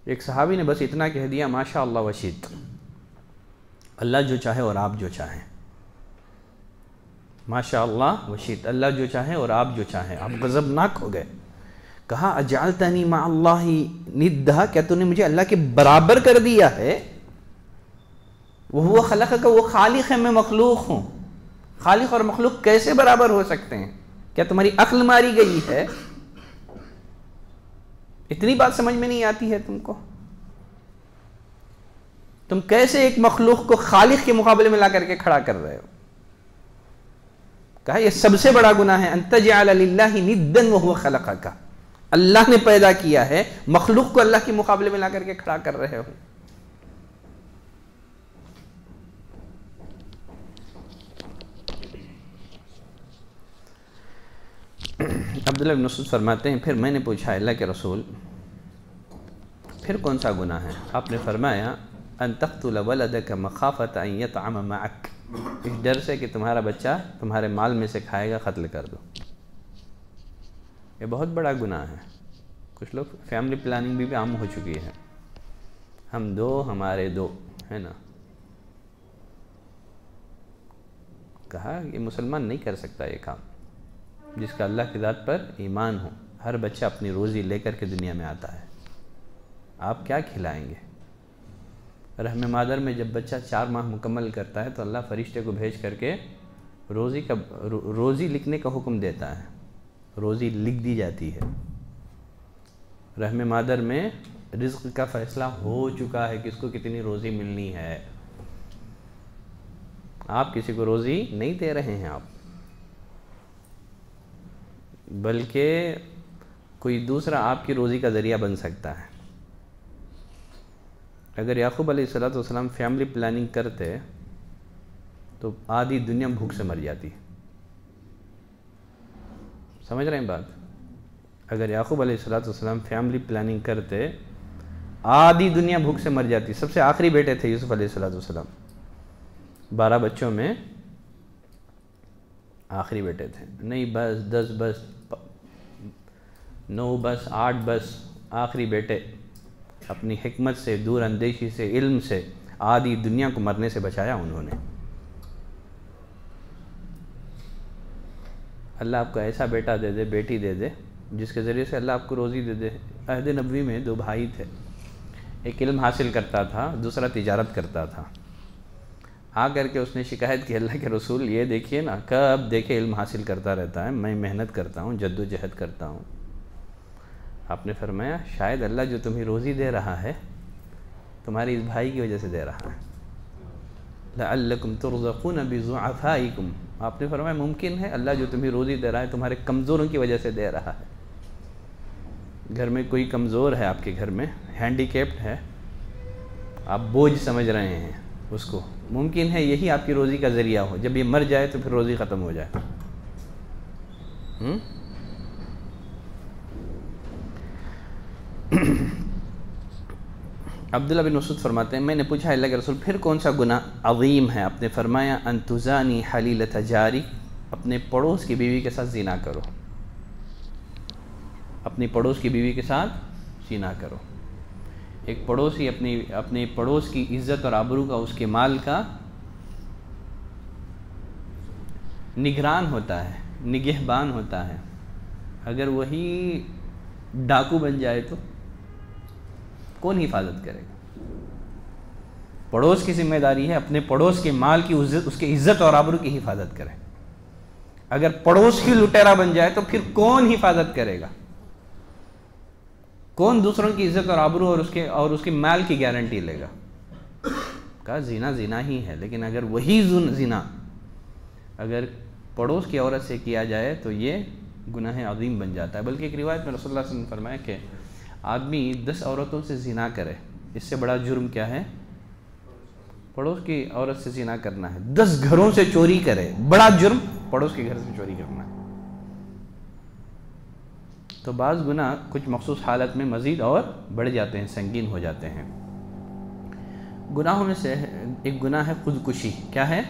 एक सहाबी ने बस इतना कह दिया, माशा अल्लाह वशीत, अल्लाह जो चाहे और आप जो चाहें। माशा अल्लाह वशीत, अल्लाह जो चाहे और आप जो चाहें। आप गज़बनाक हो गए। कहा, अजअलतनी मा अल्लाहि निद्दा, क्या तूने मुझे अल्लाह के बराबर कर दिया है? वो खलक़ का, वो खालिक है, मैं मखलूक हूँ। खालिक और मखलूक कैसे बराबर हो सकते हैं? क्या तुम्हारी अक्ल मारी गई है? इतनी बात समझ में नहीं आती है तुमको? तुम कैसे एक मखलूक को खालिक के मुकाबले में ला करके खड़ा कर रहे हो? कहा, यह सबसे बड़ा गुनाह है। अंतजअल लिल्लाहि निद्दन व हुवा खलक़का, अल्लाह ने पैदा किया है, मखलूक को अल्लाह के मुकाबले में ला करके खड़ा कर रहे हो। अब्दुल्लाह बिन मसूद फरमाते हैं, फिर मैंने पूछा, अल्लाह के रसूल फिर कौन सा गुनाह है? आपने फरमाया, अन तक़्तुल वलदक मख़ाफ़त अन यतअम मअक, इस डर से कि तुम्हारा बच्चा तुम्हारे माल में से खाएगा, क़त्ल कर दो। ये बहुत बड़ा गुनाह है। कुछ लोग फैमिली प्लानिंग भी आम हो चुकी है, हम दो हमारे दो, है ना। कहा, ये मुसलमान नहीं कर सकता ये काम, जिसका अल्लाह की ज़ात पर ईमान हो। हर बच्चा अपनी रोज़ी लेकर के दुनिया में आता है, आप क्या खिलाएंगे? रहम मादर में जब बच्चा 4 माह मुकम्मल करता है तो अल्लाह फरिश्ते को भेज करके रोज़ी लिखने का हुक्म देता है, रोज़ी लिख दी जाती है। रहम मादर में रिज़्क़ का फ़ैसला हो चुका है, किसको कितनी रोज़ी मिलनी है। आप किसी को रोज़ी नहीं दे रहे हैं आप, बल्कि कोई दूसरा आपकी रोज़ी का ज़रिया बन सकता है। अगर याकूब अलैहिस्सलाम फैमिली प्लानिंग करते तो आधी दुनिया भूख से मर जाती। समझ रहे हैं बात? अगर याकूब अलैहिस्सलाम फैमिली प्लानिंग करते आधी दुनिया भूख से मर जाती। सबसे आखिरी बेटे थे यूसुफ अलैहिस्सलाम, 12 बच्चों में आखिरी बेटे थे। नहीं बस 10 बस 9 बस 8 बस, आखिरी बेटे अपनी हिकमत से, दूर अंदेशी से, इल्म से आधी दुनिया को मरने से बचाया उन्होंने। अल्लाह आपको ऐसा बेटा दे दे, बेटी दे दे, जिसके ज़रिए से अल्लाह आपको रोज़ी दे दे। अहद नबवी में 2 भाई थे, एक इल्म हासिल करता था, दूसरा तिजारत करता था। आ करके उसने शिकायत की, अल्लाह के रसूल ये देखिए ना, कब देखे इल्म हासिल करता रहता है, मैं मेहनत करता हूँ, जद्दोजहद करता हूँ। आपने फरमाया शायद अल्लाह जो तुम्हें रोज़ी दे रहा है तुम्हारे इस भाई की वजह से दे रहा है। लअल्लकुम तुरज़क़ून बिज़ुअफ़ाइकुम, आपने फरमाया मुमकिन है अल्लाह जो तुम्हें रोज़ी दे रहा है तुम्हारे कमज़ोरों की वजह से दे रहा है। घर में कोई कमज़ोर है, आपके घर में हैंडीकैप्ड है, आप बोझ समझ रहे हैं उसको, मुमकिन है यही आपकी रोज़ी का ज़रिया हो। जब ये मर जाए तो फिर रोज़ी ख़त्म हो जाए। अब्दुल्ला बिन मसूद फरमाते हैं मैंने पूछा अल्लाह के रसूल फिर कौन सा गुनाह अज़ीम है? आपने फरमाया अंतुज़ानी हलीलत जारी, अपने पड़ोस की बीवी के साथ ज़िना करो, अपनी पड़ोस की बीवी के साथ ज़िना करो। एक पड़ोसी अपने पड़ोस की इज़्ज़त और आबरू का, उसके माल का निगरान होता है, निगहबान होता है। अगर वही डाकू बन जाए तो कौन हिफाजत करेगा? पड़ोस की जिम्मेदारी है अपने पड़ोस के माल की, उसकी इज्जत और आबरू की हिफाजत करे। अगर पड़ोस की लुटेरा बन जाए तो फिर कौन हिफाजत करेगा? कौन दूसरों की इज्जत और आबरू और उसके माल की गारंटी लेगा? का ज़िना ज़िना ही है, लेकिन अगर वही ज़िना अगर पड़ोस की औरत से किया जाए तो ये गुनाह अज़ीम बन जाता है। बल्कि एक रिवायत में रसूलुल्लाह सल्लल्लाहु अलैहि वसल्लम ने फरमाया कि आदमी 10 औरतों से ज़िना करे, इससे बड़ा जुर्म क्या है? पड़ोस की औरत से ज़िना करना है। 10 घरों से चोरी करे, बड़ा जुर्म पड़ोस के घर से चोरी करना है। तो बाज़ गुनाह कुछ मखसूस हालत में मज़ीद और बढ़ जाते हैं, संगीन हो जाते हैं। गुनाहों में से एक गुनाह है खुदकुशी। क्या है?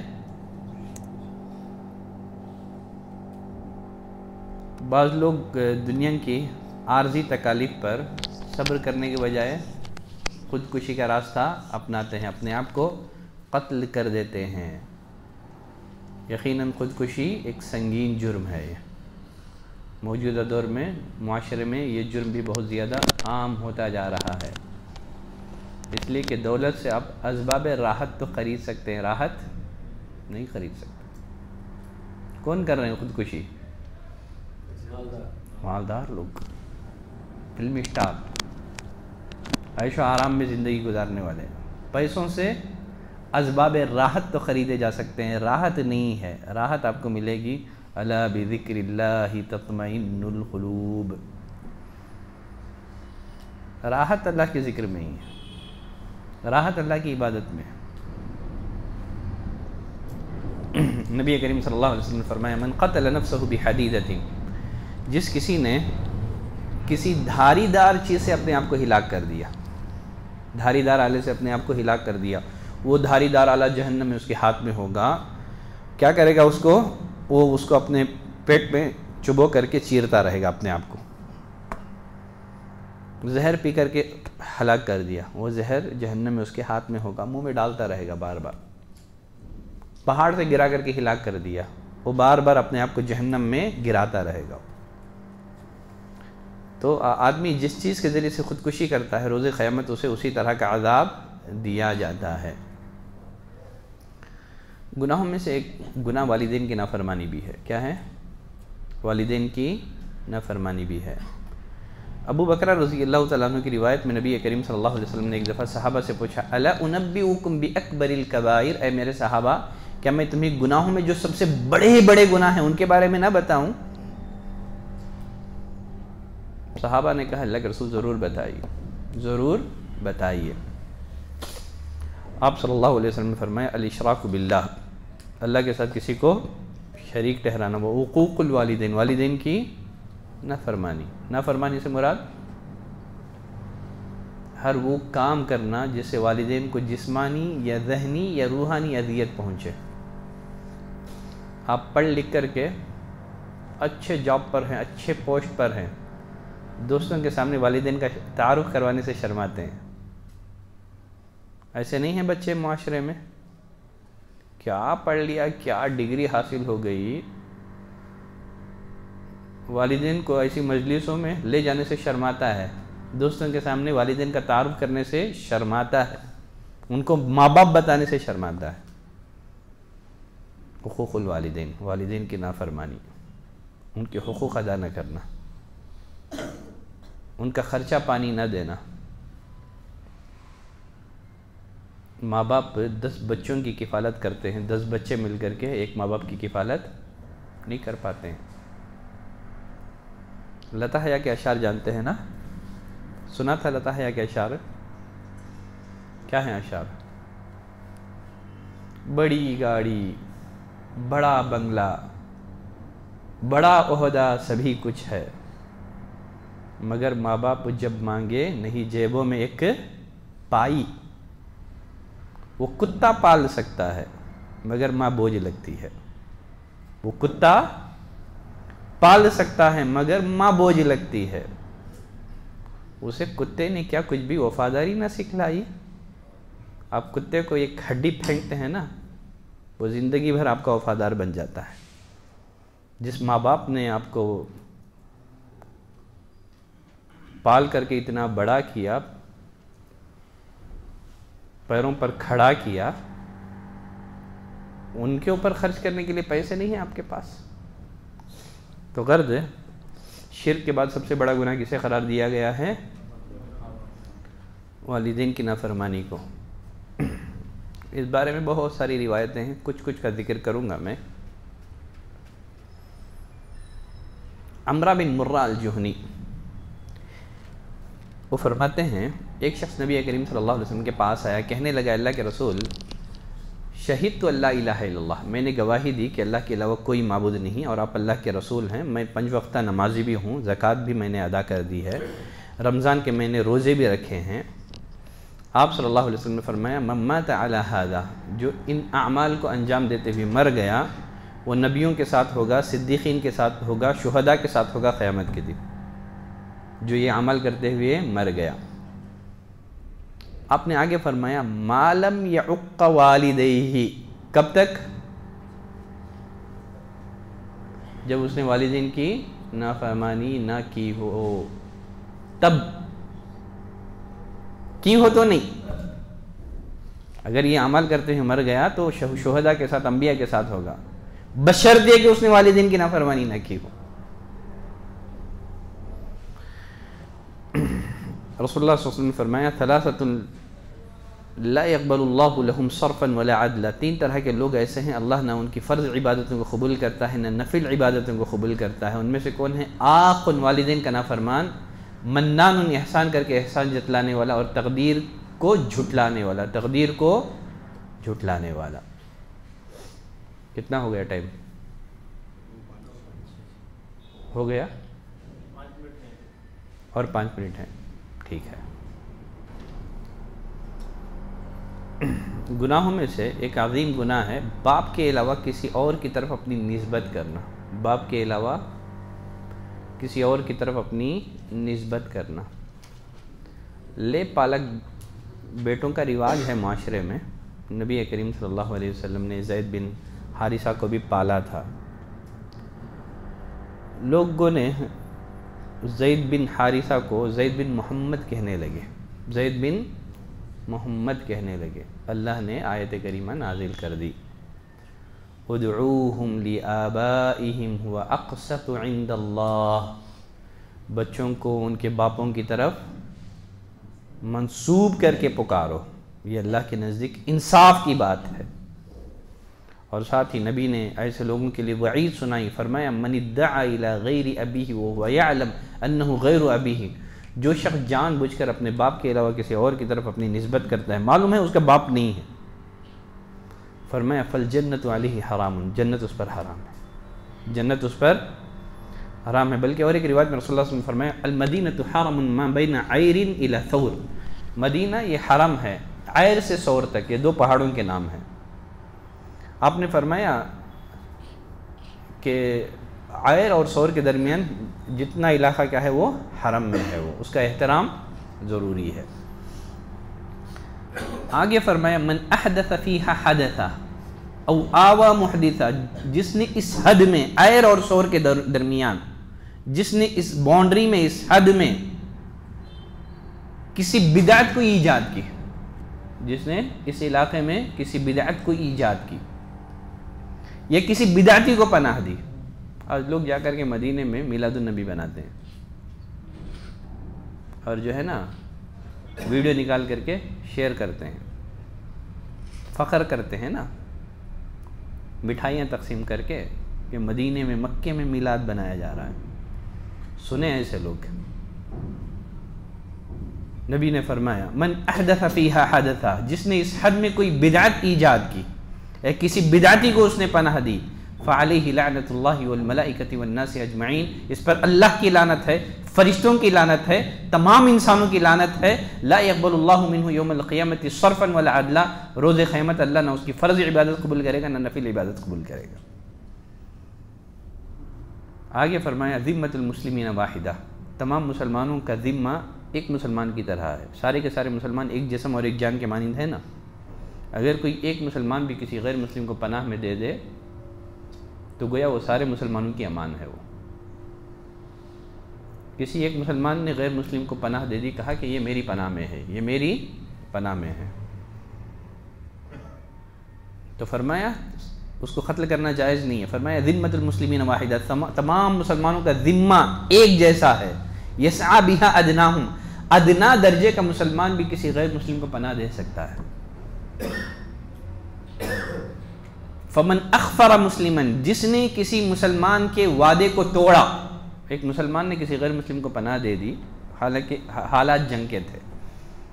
बाज़ लोग दुनिया की आर्जी तकालीफ पर सब्र करने के बजाय खुदकुशी का रास्ता अपनाते हैं, अपने आप को कत्ल कर देते हैं। यकीनन खुदकुशी एक संगीन जुर्म है। ये मौजूदा दौर में मुआशरे में ये जुर्म भी बहुत ज़्यादा आम होता जा रहा है, इसलिए कि दौलत से आप असबाब राहत तो ख़रीद सकते हैं, राहत नहीं ख़रीद सकते। कौन कर रहे हैं खुदकुशी? मालदार लोग, फिल्मी स्टार, ऐशो आराम में ज़िंदगी गुजारने वाले। पैसों से असबाब राहत तो ख़रीदे जा सकते हैं, राहत नहीं है। राहत आपको मिलेगी अला बिज़िक्रिल्लाहि तत्मइन्नुल क़ुलूब। राहत अल्लाह के ज़िक्र में ही है, राहत अल्लाह की इबादत में। नबी करीम सल्लल्लाहु अलैहि वसल्लम ने फरमाया मन क़तल नफ्सहु बिहदीदतिन, जिस किसी ने किसी धारीदार चीज़ से अपने आप को हिलाक कर दिया, धारीदार आले से अपने आप को हिलाक कर दिया, वो धारीदार आला जहन्नम में उसके हाथ में होगा। क्या करेगा उसको? वो उसको अपने पेट में चुबो करके चीरता रहेगा अपने आप को। जहर पी करके हलाक कर दिया, वो जहर जहन्नम में उसके हाथ में होगा, मुंह में डालता रहेगा बार बार। पहाड़ से गिरा करके हिलाक कर दिया, वो बार बार अपने आप को जहन्नम में गिराता रहेगा। तो आदमी जिस चीज़ के ज़रिए से ख़ुदकुशी करता है, रोज़े क़यामत उसे उसी तरह का अज़ाब दिया जाता है। गुनाहों में से एक गुनाह वालिदैन की नाफरमानी भी है। क्या है? वालिदैन की नाफरमानी भी है। अबू बकर रज़ी अल्लाह तआला अन्हु की रिवायत में नबी करीम सल्लल्लाहु अलैहि वसल्लम ने एक दफ़ा सहाबा से पूछा, अला उनब्बिउकुम बि अकबरिल कबाइर, ऐ मेरे सहाबा क्या मैं तुम्हें गुनाहों में जो सबसे बड़े बड़े गुनाह हैं उनके बारे में ना बताऊं? सहाबा ने कहा, अल्लाह के रसूल ज़रूर बताइए, ज़रूर बताइए। आप सल्लल्लाहु अलैहि वसल्लम ने फरमाया, अल इशराकु बिल्लाह, अल्लाह के साथ किसी को शरीक ठहराना, व उकूकुल वालिदैन, वालिदैन की नाफरमानी। नाफरमानी से मुराद हर वो काम करना जिससे वालिदैन को जिस्मानी या ज़हनी या रूहानी अज़ियत पहुँचे। आप पढ़ लिख कर के अच्छे जॉब पर हैं, अच्छे पोस्ट पर हैं, दोस्तों के सामने वालिदैन का तारुफ करवाने से शर्माते हैं। ऐसे नहीं हैं बच्चे माशरे में? क्या पढ़ लिया, क्या डिग्री हासिल हो गई, वालिदैन को ऐसी मजलिसों में ले जाने से शर्माता है, दोस्तों के सामने वालिदैन का तारुफ करने से शर्माता है, उनको माँ बाप बताने से शर्माता है। हुकूकुल वालिदैन, वालिदैन की नाफरमानी, उनके हुकूक अदा न करना, उनका ख़र्चा पानी न देना। माँ बाप 10 बच्चों की किफ़ालत करते हैं, 10 बच्चे मिल कर के एक माँ बाप की किफ़ालत नहीं कर पाते हैं। लता हया के अशार जानते हैं ना? सुना था लता हया के अशार? क्या है अशार? बड़ी गाड़ी, बड़ा बंगला, बड़ा ओहदा सभी कुछ है, मगर माँ बाप जब मांगे नहीं जेबों में एक पाई। वो कुत्ता पाल सकता है मगर माँ बोझ लगती है। वो कुत्ता पाल सकता है मगर माँ बोझ लगती है। उसे कुत्ते ने क्या कुछ भी वफादारी ना सिखलाई। आप कुत्ते को एक हड्डी फेंकते हैं ना, वो ज़िंदगी भर आपका वफादार बन जाता है। जिस माँ बाप ने आपको पाल करके इतना बड़ा किया, पैरों पर खड़ा किया, उनके ऊपर खर्च करने के लिए पैसे नहीं हैं आपके पास। तो गर्द शिर्क के बाद सबसे बड़ा गुनाह किसे करार दिया गया है? वालिदैन की नाफरमानी को। इस बारे में बहुत सारी रिवायतें हैं, कुछ कुछ का जिक्र करूँगा मैं। अमरा बिन मुर्रा अल-जुहनी वो फरमाते हैं, एक शख्स नबी करीम सल्लल्लाहु अलैहि वसल्लम के पास आया, कहने लगा, अल्लाह के रसूल, शहीद तो अल्लाह इलाहा इल्लल्लाह, मैंने गवाही दी कि अल्लाह के अलावा कोई माबूद नहीं और आप अल्लाह के रसूल हैं। मैं 5 वक्ता नमाजी भी हूँ, ज़कात भी मैंने अदा कर दी है, रमज़ान के मैंने रोज़े भी रखे हैं। आप सल्लल्लाहु अलैहि वसल्लम ने फरमाया, मम्मात अला हादा, जो इन अमाल को अंजाम देते हुए मर गया, वो नबियों के साथ होगा, सिद्दीक़ीन के साथ होगा, शुहदा के साथ होगा क़यामत के दिन। जो ये अमल करते हुए मर गया। आपने आगे फरमाया, मालम यउक्क वालिदैहि, कब तक? जब उसने वालिदैन की नाफरमानी ना की हो, तब। की हो तो नहीं। अगर ये अमल करते हुए मर गया तो शुहदा के साथ, अंबिया के साथ होगा, बशर्ते कि उसने वालिदैन की नाफरमानी ना की हो। रसूलुल्लाह सल्लल्लाहु अलैहि वसल्लम ने फरमाया, थलासतुन ला यक़बलुल्लाहु लहुम सर्फ़न वला अदला, 3 तरह के लोग ऐसे हैं, अल्लाह ना उनकी फ़र्ज़ इबादतों को कबूल करता है, ना नफिल इबादतों को कबूल करता है। उनमें से कौन है? आक़ुन, वालिदैन का नाफरमान, मन्नानुन, एहसान करके एहसान जतलाने वाला, और तकदीर को झुटलाने वाला, तकदीर को झुटलाने वाला। कितना हो गया टाइम? हो गया? और 5 मिनट हैं, ठीक है। गुनाहों में से एक अज़ीम गुनाह है बाप के अलावा किसी और की तरफ अपनी निस्बत करना। बाप के अलावा किसी और की तरफ अपनी निस्बत करना। ले पालक बेटों का रिवाज है माशरे में। नबी करीम सल्लल्लाहु अलैहि वसल्लम ने ज़ैद बिन हारिसा को भी पाला था। लोगों ने ज़ैद बिन हारिसा को ज़ैद बिन मोहम्मद कहने लगे। ज़ैद बिन मोहम्मद कहने लगे, अल्लाह ने आयत करीमा नाजिल कर दी, उदऊहुम लिआबाइहिम हुवा अक़सतु इंदल्लाह, बच्चों को उनके बापों की तरफ मंसूब करके पुकारो, ये अल्लाह के नज़दीक इंसाफ की बात है। और साथ ही नबी ने ऐसे लोगों के लिए वईद सुनाई, फरमाया मन इद्दअ इला गैरि अबीही व हुवा यअलम अन्नहु गैरु अबीही, जो शख्स जानबूझकर अपने बाप के अलावा किसी और की तरफ अपनी निस्बत करता है, मालूम है उसका बाप नहीं है, फरमाया फल जन्नतु अलैहि हरामुन, जन्नत उस पर हराम है, जन्नत उस पर हराम है। बल्कि और एक रिवायत में रसूलुल्लाह सल्लल्लाहु अलैहि वसल्लम फरमाया अल मदीनतु हरामुन मा बैना आयरिन इला थौर, मदीना ये हरम है आयर से सौर तक, ये दो पहाड़ों के नाम हैं। आपने फरमाया कि आयर और सौर के दरमियान जितना इलाका क्या है वो हरम में है, वो उसका एहतराम ज़रूरी है। आगे फरमाया मन अहदथ फीहा हदथा औ आवा मुहदिथा, जिसने इस हद में आयर और सौर के दरमियान, जिसने इस बाउंड्री में, इस हद में किसी बिदअत को ईजाद की, जिसने इस इलाके में किसी बिदअत को ईजाद की या किसी बिदअती को पनाह दी। आज लोग जाकर के मदीने में मिलादुन नबी बनाते हैं और जो है ना वीडियो निकाल करके शेयर करते हैं, फ़ख्र करते हैं ना, मिठाइयाँ तकसीम करके कि मदीने में, मक्के में मिलाद बनाया जा रहा है। सुने ऐसे लोग। नबी ने फरमाया मन अहदथ फीहा हदथा, जिसने इस हद में कोई बिदअत ईजाद की या किसी बिदअती को उसने पनाह दी, फ़अलैहि लअनतुल्लाहि वल मलाइकति वन नासि अजमईन, इस पर अल्लाह की लानत है, फरिश्तों की लानत है, तमाम इंसानों की लानत है। ला यक़बलुल्लाहु मिन्हु यौमल क़ियामति सर्फ़न वला अदला, रोज़े क़यामत अल्लाह ना उसकी फ़र्ज़ इबादत कबूल करेगा ना नफिल इबादत कबूल करेगा। आगे फरमाया ज़िम्मतुल मुस्लिमीन वाहिदा, तमाम मुसलमानों का ज़िम्मा एक मुसलमान की तरह है। सारे के सारे मुसलमान एक जिस्म और एक जान के मानिंद है ना। अगर कोई एक मुसलमान भी किसी गैर मुस्लिम को पनाह में दे दे तो गोया वो सारे मुसलमानों की अमान है। वो किसी एक मुसलमान ने गैर मुस्लिम को पनाह दे दी, कहा कि ये मेरी पनाह में है, ये मेरी पनाह में है, तो फरमाया उसको क़त्ल करना जायज़ नहीं है। फरमाया ज़िम्मतुल मुस्लिमीन वाहिदा, तमाम मुसलमानों का ज़िम्मा एक जैसा है। यस्आ बिहा अदनाहुम, अदना दर्जे का मुसलमान भी किसी गैर मुस्लिम को पनाह दे सकता है। फमन अखफर मुस्लिमन, जिसने किसी मुसलमान के वादे को तोड़ा, एक मुसलमान ने किसी गैर मुस्लिम को पनाह दे दी, हालांकि हालात जंग के थे,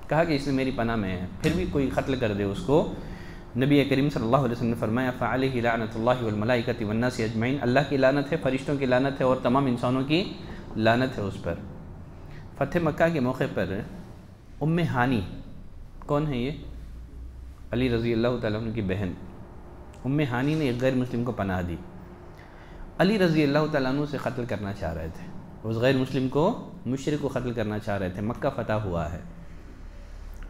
कहा कि इसने मेरी पनाह में है, फिर भी कोई कत्ल कर दे उसको, नबी करीम सल्लल्लाहु अलैहि वसल्लम ने फरमाया फ़अलैहि लअनतुल्लाहि वल मलाइकति वन नासि अजमईन, अल्लाह की लानत है, फरिश्तों की लानत है और तमाम इंसानों की लानत है उस पर। फ़तह मक्का के मौके पर उम्मे हानी, कौन है ये? अली रज़ी अल्लाह तआला अन्हु की बहन उम्मे हानी ने एक गैर मुस्लिम को पनाह दी। अली रज़ी अल्लाह तआला अन्हु से कत्ल करना चाह रहे थे, उस गैर मुस्लिम को, मुशरिक को कत्ल करना चाह रहे थे। मक्का फ़तह हुआ है।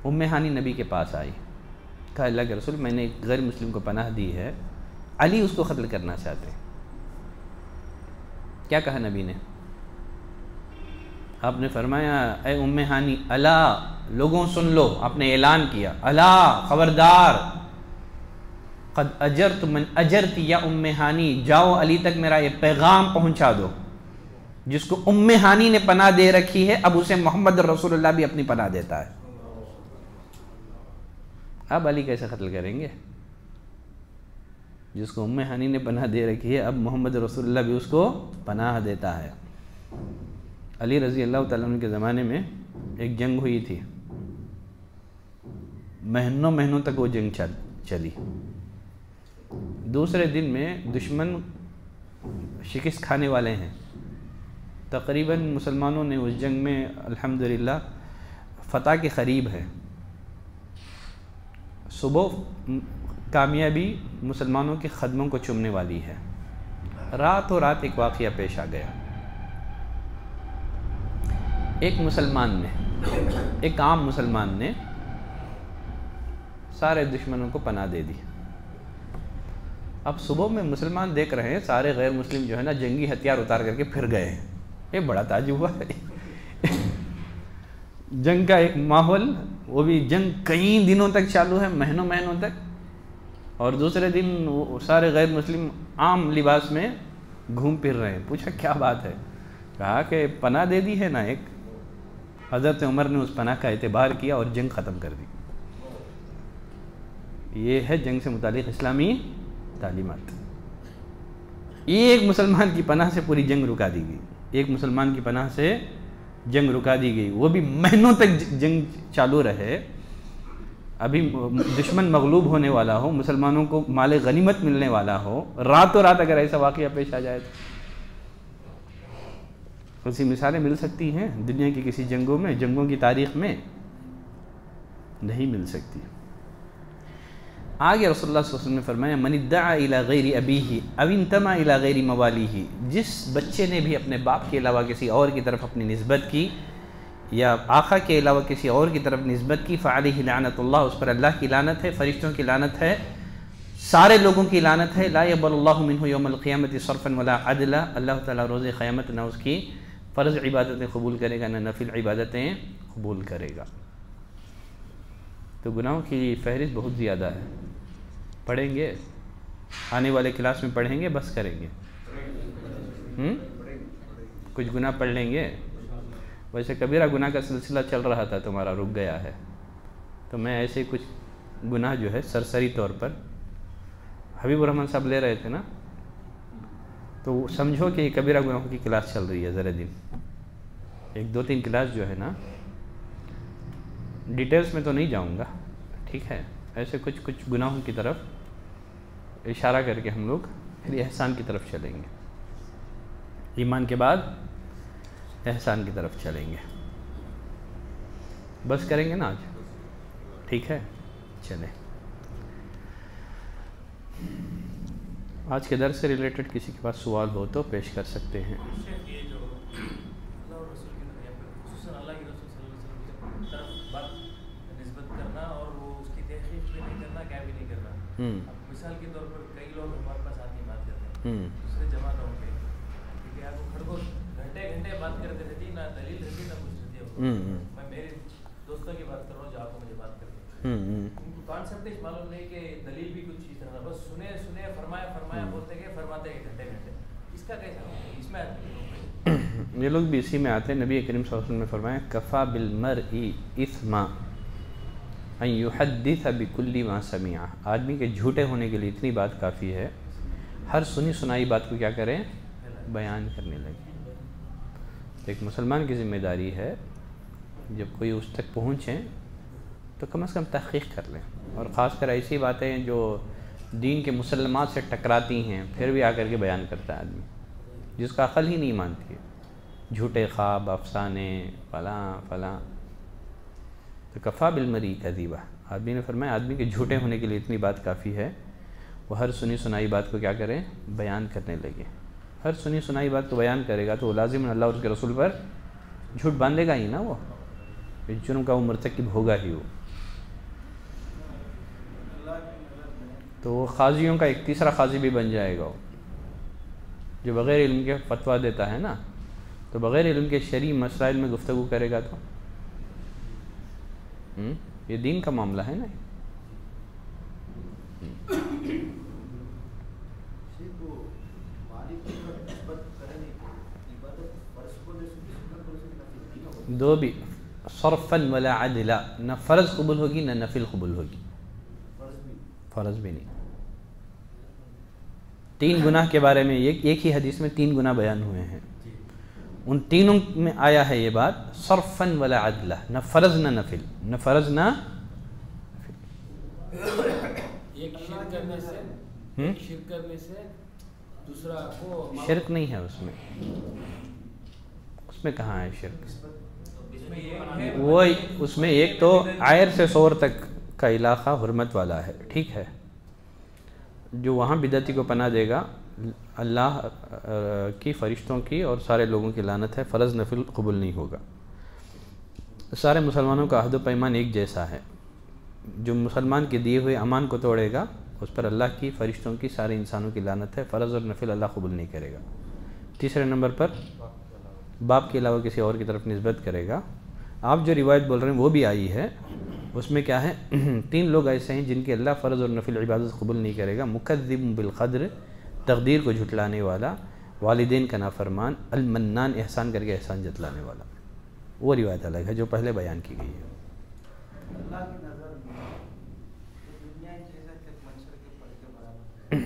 उम्मे हानी नबी के पास आई, कहा अल्लाह के रसूल, मैंने एक गैर मुस्लिम को पनाह दी है, अली उसको कत्ल करना चाहते। क्या कहा नबी ने? आपने फरमाया ए उम्मे हानी, अला, लोगों सुन लो, आपने ऐलान किया, अला खबरदार, क़द अजरतु मन अजरती या उम्मे हानी, जाओ अली तक मेरा ये पैगाम पहुंचा दो, जिसको उम्मे हानी ने पनाह दे रखी है, अब उसे मोहम्मद रसूलुल्लाह भी अपनी पनाह देता है। अब अली कैसे कत्ल करेंगे? जिसको उम्मे हानी ने पनाह दे रखी है, अब मोहम्मद रसूलुल्लाह भी उसको पनाह देता है। अली रज़ी अल्लाह तआला अन्हु के ज़माने में एक जंग हुई थी, महीनों महीनों तक वो जंग चली। दूसरे दिन में दुश्मन शिकस्त खाने वाले हैं। तकरीबन मुसलमानों ने उस जंग में अल्हम्दुलिल्लाह फ़तह के करीब है। सुबह कामयाबी मुसलमानों के ख़दमों को चूमने वाली है। रातों रात एक वाक़या पेश आ गया। एक मुसलमान ने, एक आम मुसलमान ने सारे दुश्मनों को पनाह दे दी। अब सुबह में मुसलमान देख रहे हैं सारे गैर मुस्लिम जो है ना जंगी हथियार उतार करके फिर गए हैं। ये बड़ा ताज्जुब हुआ है। जंग का एक माहौल, वो भी जंग कई दिनों तक चालू है, महीनों महीनों तक, और दूसरे दिन वो सारे गैर मुस्लिम आम लिबास में घूम फिर रहे हैं। पूछा क्या बात है? कहा कि पनाह दे दी है ना एक, हज़रत उमर ने उस पनाह का एतबार किया और जंग ख़त्म कर दी। ये है जंग से मुतालिक इस्लामी तालीमात। एक मुसलमान की पनाह से पूरी जंग रुका दी गई, एक मुसलमान की पनाह से जंग रुका दी गई, वो भी महीनों तक जंग चालू रहे। अभी दुश्मन मगलूब होने वाला हो, मुसलमानों को माल गनीमत मिलने वाला हो, रातों रात अगर ऐसा वाक़या पेश आ जाए तो ऐसी मिसालें मिल सकती हैं दुनिया की किसी जंगों में, जंगों की तारीख़ में नहीं मिल सकती। आगे रसूलुल्लाह सल्लल्लाहु अलैहि वसल्लम ने फरमाया, मन इद्दअ इला गैरि अबीही अव इंतमा इला गैरि मवालिही, जिस बच्चे ने भी अपने बाप के अलावा किसी और की तरफ अपनी निस्बत की या आका के अलावा किसी और की तरफ निस्बत की, फ़अलैहि लानतुल्लाह, उस पर अल्लाह की लानत है, फ़रिश्तों की लानत है, सारे लोगों की लानत है। ला यक़बलुल्लाहु मिन्हु यौमल क़ियामति सर्फ़न वला अदला, अल्लाह ताला रोज़े क़यामत ना उसकी फ़र्ज़ इबादतें कबूल करेगा, ना नफिल इबादतें कबूल करेगा। तो गुनाहों की फ़हरिस्त बहुत ज़्यादा है। पढ़ेंगे, आने वाले क्लास में पढ़ेंगे, बस करेंगे, कुछ गुनाह पढ़ लेंगे। वैसे कबीरा गुनाह का सिलसिला चल रहा था, तुम्हारा रुक गया है, तो मैं ऐसे कुछ गुनाह जो है सरसरी तौर पर, हबीबुर रहमान साहब ले रहे थे ना, तो समझो कि कबीरा गुनाहों की क्लास चल रही है। ज़रा दिन एक दो तीन क्लास जो है ना, डिटेल्स में तो नहीं जाऊंगा, ठीक है, ऐसे कुछ कुछ गुनाहों की तरफ इशारा करके हम लोग फिर एहसान की तरफ चलेंगे। ईमान के बाद एहसान की तरफ चलेंगे। बस करेंगे ना आज, ठीक है? चलें। आज के दर्स से रिलेटेड किसी के पास सवाल हो तो पेश कर सकते हैं। मिसाल के तौर पर कई लोग हमारे पास आके बात करते हैं दूसरे जमानों पे, ठीक है, आपको खड़गो घंटे घंटे बात करते रहती, ना दलील रहती ना कुछ रहती है। मैं मेरे दोस्तों की बात कर रहा हूँ जो आपको मुझे बात करते हैं, उनको कॉन्सेप्ट ही मालूम नहीं कि दलील भी कुछ इस तरह, बस सुने सुने फरमाया फरमाया बोलते गए, फरमाते गए घंटे घंटे। इसका कैसा इसमें ये लोग भी इसी में आते हैं। नबी करीम सल्लल्लाहु अलैहि वसल्लम ने फरमाया, कफ़ा बिल मरई इस्मा अन युहद्दिस बिकुल्ली मा समिअ, आदमी के झूठे होने के लिए इतनी बात काफ़ी है, हर सुनी सुनाई बात को क्या करें, बयान करने लगे। तो एक मुसलमान की ज़िम्मेदारी है, जब कोई उस तक पहुँचे तो कम से कम तहक़ीक़ कर लें, और ख़ासकर ऐसी बातें जो दीन के मुसलमात से टकराती हैं फिर भी आकर के बयान करता है आदमी, जिसका अक़ल ही नहीं मानती है, झूठे ख्वाब, अफसाने, फ़लाँ फ़लाँ। तो कफ़ा बिलमरी कज़ीबा, आदमी ने फरमाया आदमी के झूठे होने के लिए इतनी बात काफ़ी है, वो हर सुनी सुनाई बात को क्या करें, बयान करने लगे। हर सुनी सुनाई बात को बयान करेगा तो लाजिम अल्लाह और उसके रसूल पर झूठ बांधेगा ही ना, वो इस जुर्म का वो मर्तकिब होगा ही वो। तो वो क़ाज़ियों का एक तीसरा क़ाज़ी भी बन जाएगा वो, जो बग़ैर इल्म के फतवा देता है ना, तो बग़ैर इल्म के शरई मसाइल में गुफ्तगू करेगा तो ये दीन का मामला है ना। दो भी सर्फ़न वला अदला, न फ़र्ज़ कबूल होगी न नफिल कबूल होगी, फ़र्ज़ भी नहीं। तीन गुनाह के बारे में एक ही हदीस में तीन गुनाह बयान हुए हैं, उन तीनों में आया है ये बात, सर्फ़न वला अदला, न फ़र्ज़ न नफिल, न फ़र्ज़ न एक शिर्क करने से दूसरा को शिर्क नहीं है उसमें, उसमें कहाँ है शिर्क? वो उसमें एक तो आयर से सोर तक का इलाक़ा हुर्मत वाला है, ठीक है, जो वहाँ बिदअती को पनाह देगा, अल्लाह की, फ़रिश्तों की और सारे लोगों की लानत है, फ़र्ज़ नफिल कबूल नहीं होगा। सारे मुसलमानों का अहद पैमान एक जैसा है, जो मुसलमान के दिए हुए अमान को तोड़ेगा उस पर अल्लाह की, फ़रिश्तों की, सारे इंसानों की लानत है, फ़र्ज़ और नफिल अल्लाह कबूल नहीं करेगा। तीसरे नंबर पर बाप के अलावा किसी और की तरफ निस्बत करेगा, आप जो रिवायत बोल रहे हैं वो भी आई है, उसमें क्या है 3 लोग ऐसे हैं जिनके अल्लाह फ़र्ज़ और नफिल इबादत कबूल नहीं करेगा। मुकद्दिब बिल क़द्र, तकदीर को झुटलाने वाला, वालिदैन का नाफरमान, अल-मन्नान, एहसान करके एहसान जतलाने वाला। वो रिवायत अलग है जो पहले बयान की गई है। अल्लाह की नज़र में ये दुनिया एक जैसे एक मच्छर के पर के बराबर है।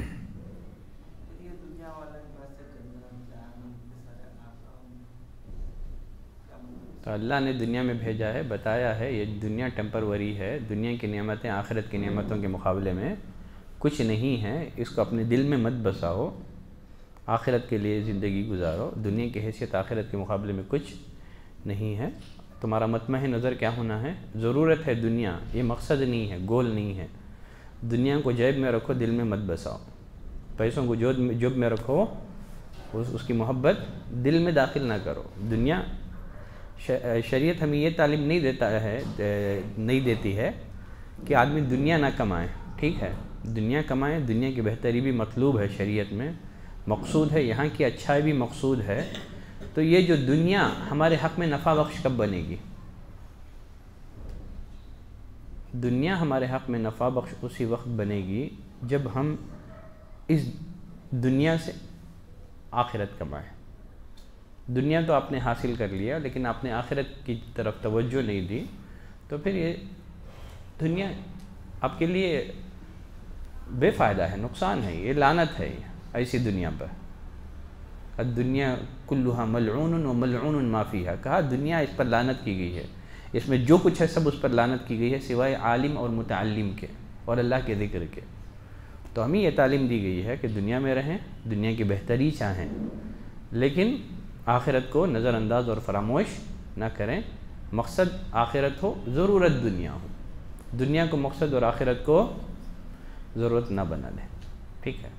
ये दुनिया वाले के पास से चंद्रम चांद सारे आकाम क्या मतलब? तो अल्लाह ने दुनिया में भेजा है, बताया है ये दुनिया टेम्परवरी है, दुनिया की नेमतें आखिरत की नेमतों के मुकाबले में कुछ नहीं है, इसको अपने दिल में मत बसाओ, आखिरत के लिए ज़िंदगी गुजारो, दुनिया की हैसियत आखिरत के मुकाबले में कुछ नहीं है। तुम्हारा मतमह नज़र क्या होना है? ज़रूरत है दुनिया, ये मकसद नहीं है, गोल नहीं है। दुनिया को जेब में रखो, दिल में मत बसाओ। पैसों को जेब में रखो, उसकी मोहब्बत दिल में दाखिल ना करो। दुनिया, शरीयत हमें ये तालीम नहीं देती है कि आदमी दुनिया ना कमाए। ठीक है, दुनिया कमाए, दुनिया की बेहतरी भी मतलूब है, शरीयत में मकसूद है, यहाँ की अच्छाई भी मकसूद है। तो ये जो दुनिया हमारे हक़ में नफ़ा बख्श कब बनेगी? दुनिया हमारे हक़ में नफ़ा बख्श उसी वक्त बनेगी जब हम इस दुनिया से आखिरत कमाएं। दुनिया तो आपने हासिल कर लिया, लेकिन आपने आखिरत की तरफ तवज्जो नहीं दी, तो फिर ये दुनिया आपके लिए बेफ़ायदा है, नुकसान है, ये लानत है ऐसी दुनिया पर। दुनिया कुल्लुहा मलऊन व मलऊन मा फ़ीहा, कहा दुनिया इस पर लानत की गई है, इसमें जो कुछ है सब उस पर लानत की गई है सिवाय आलिम और मुतअल्लिम के और अल्लाह के ज़िक्र के। तो हमें यह तालीम दी गई है कि दुनिया में रहें, दुनिया की बेहतरी चाहें, लेकिन आखिरत को नज़रअंदाज और फरामोश न करें। मकसद आखिरत हो, ज़रूरत दुनिया हो, दुनिया को मकसद और आखिरत को ज़रूरत ना बना लें। ठीक है।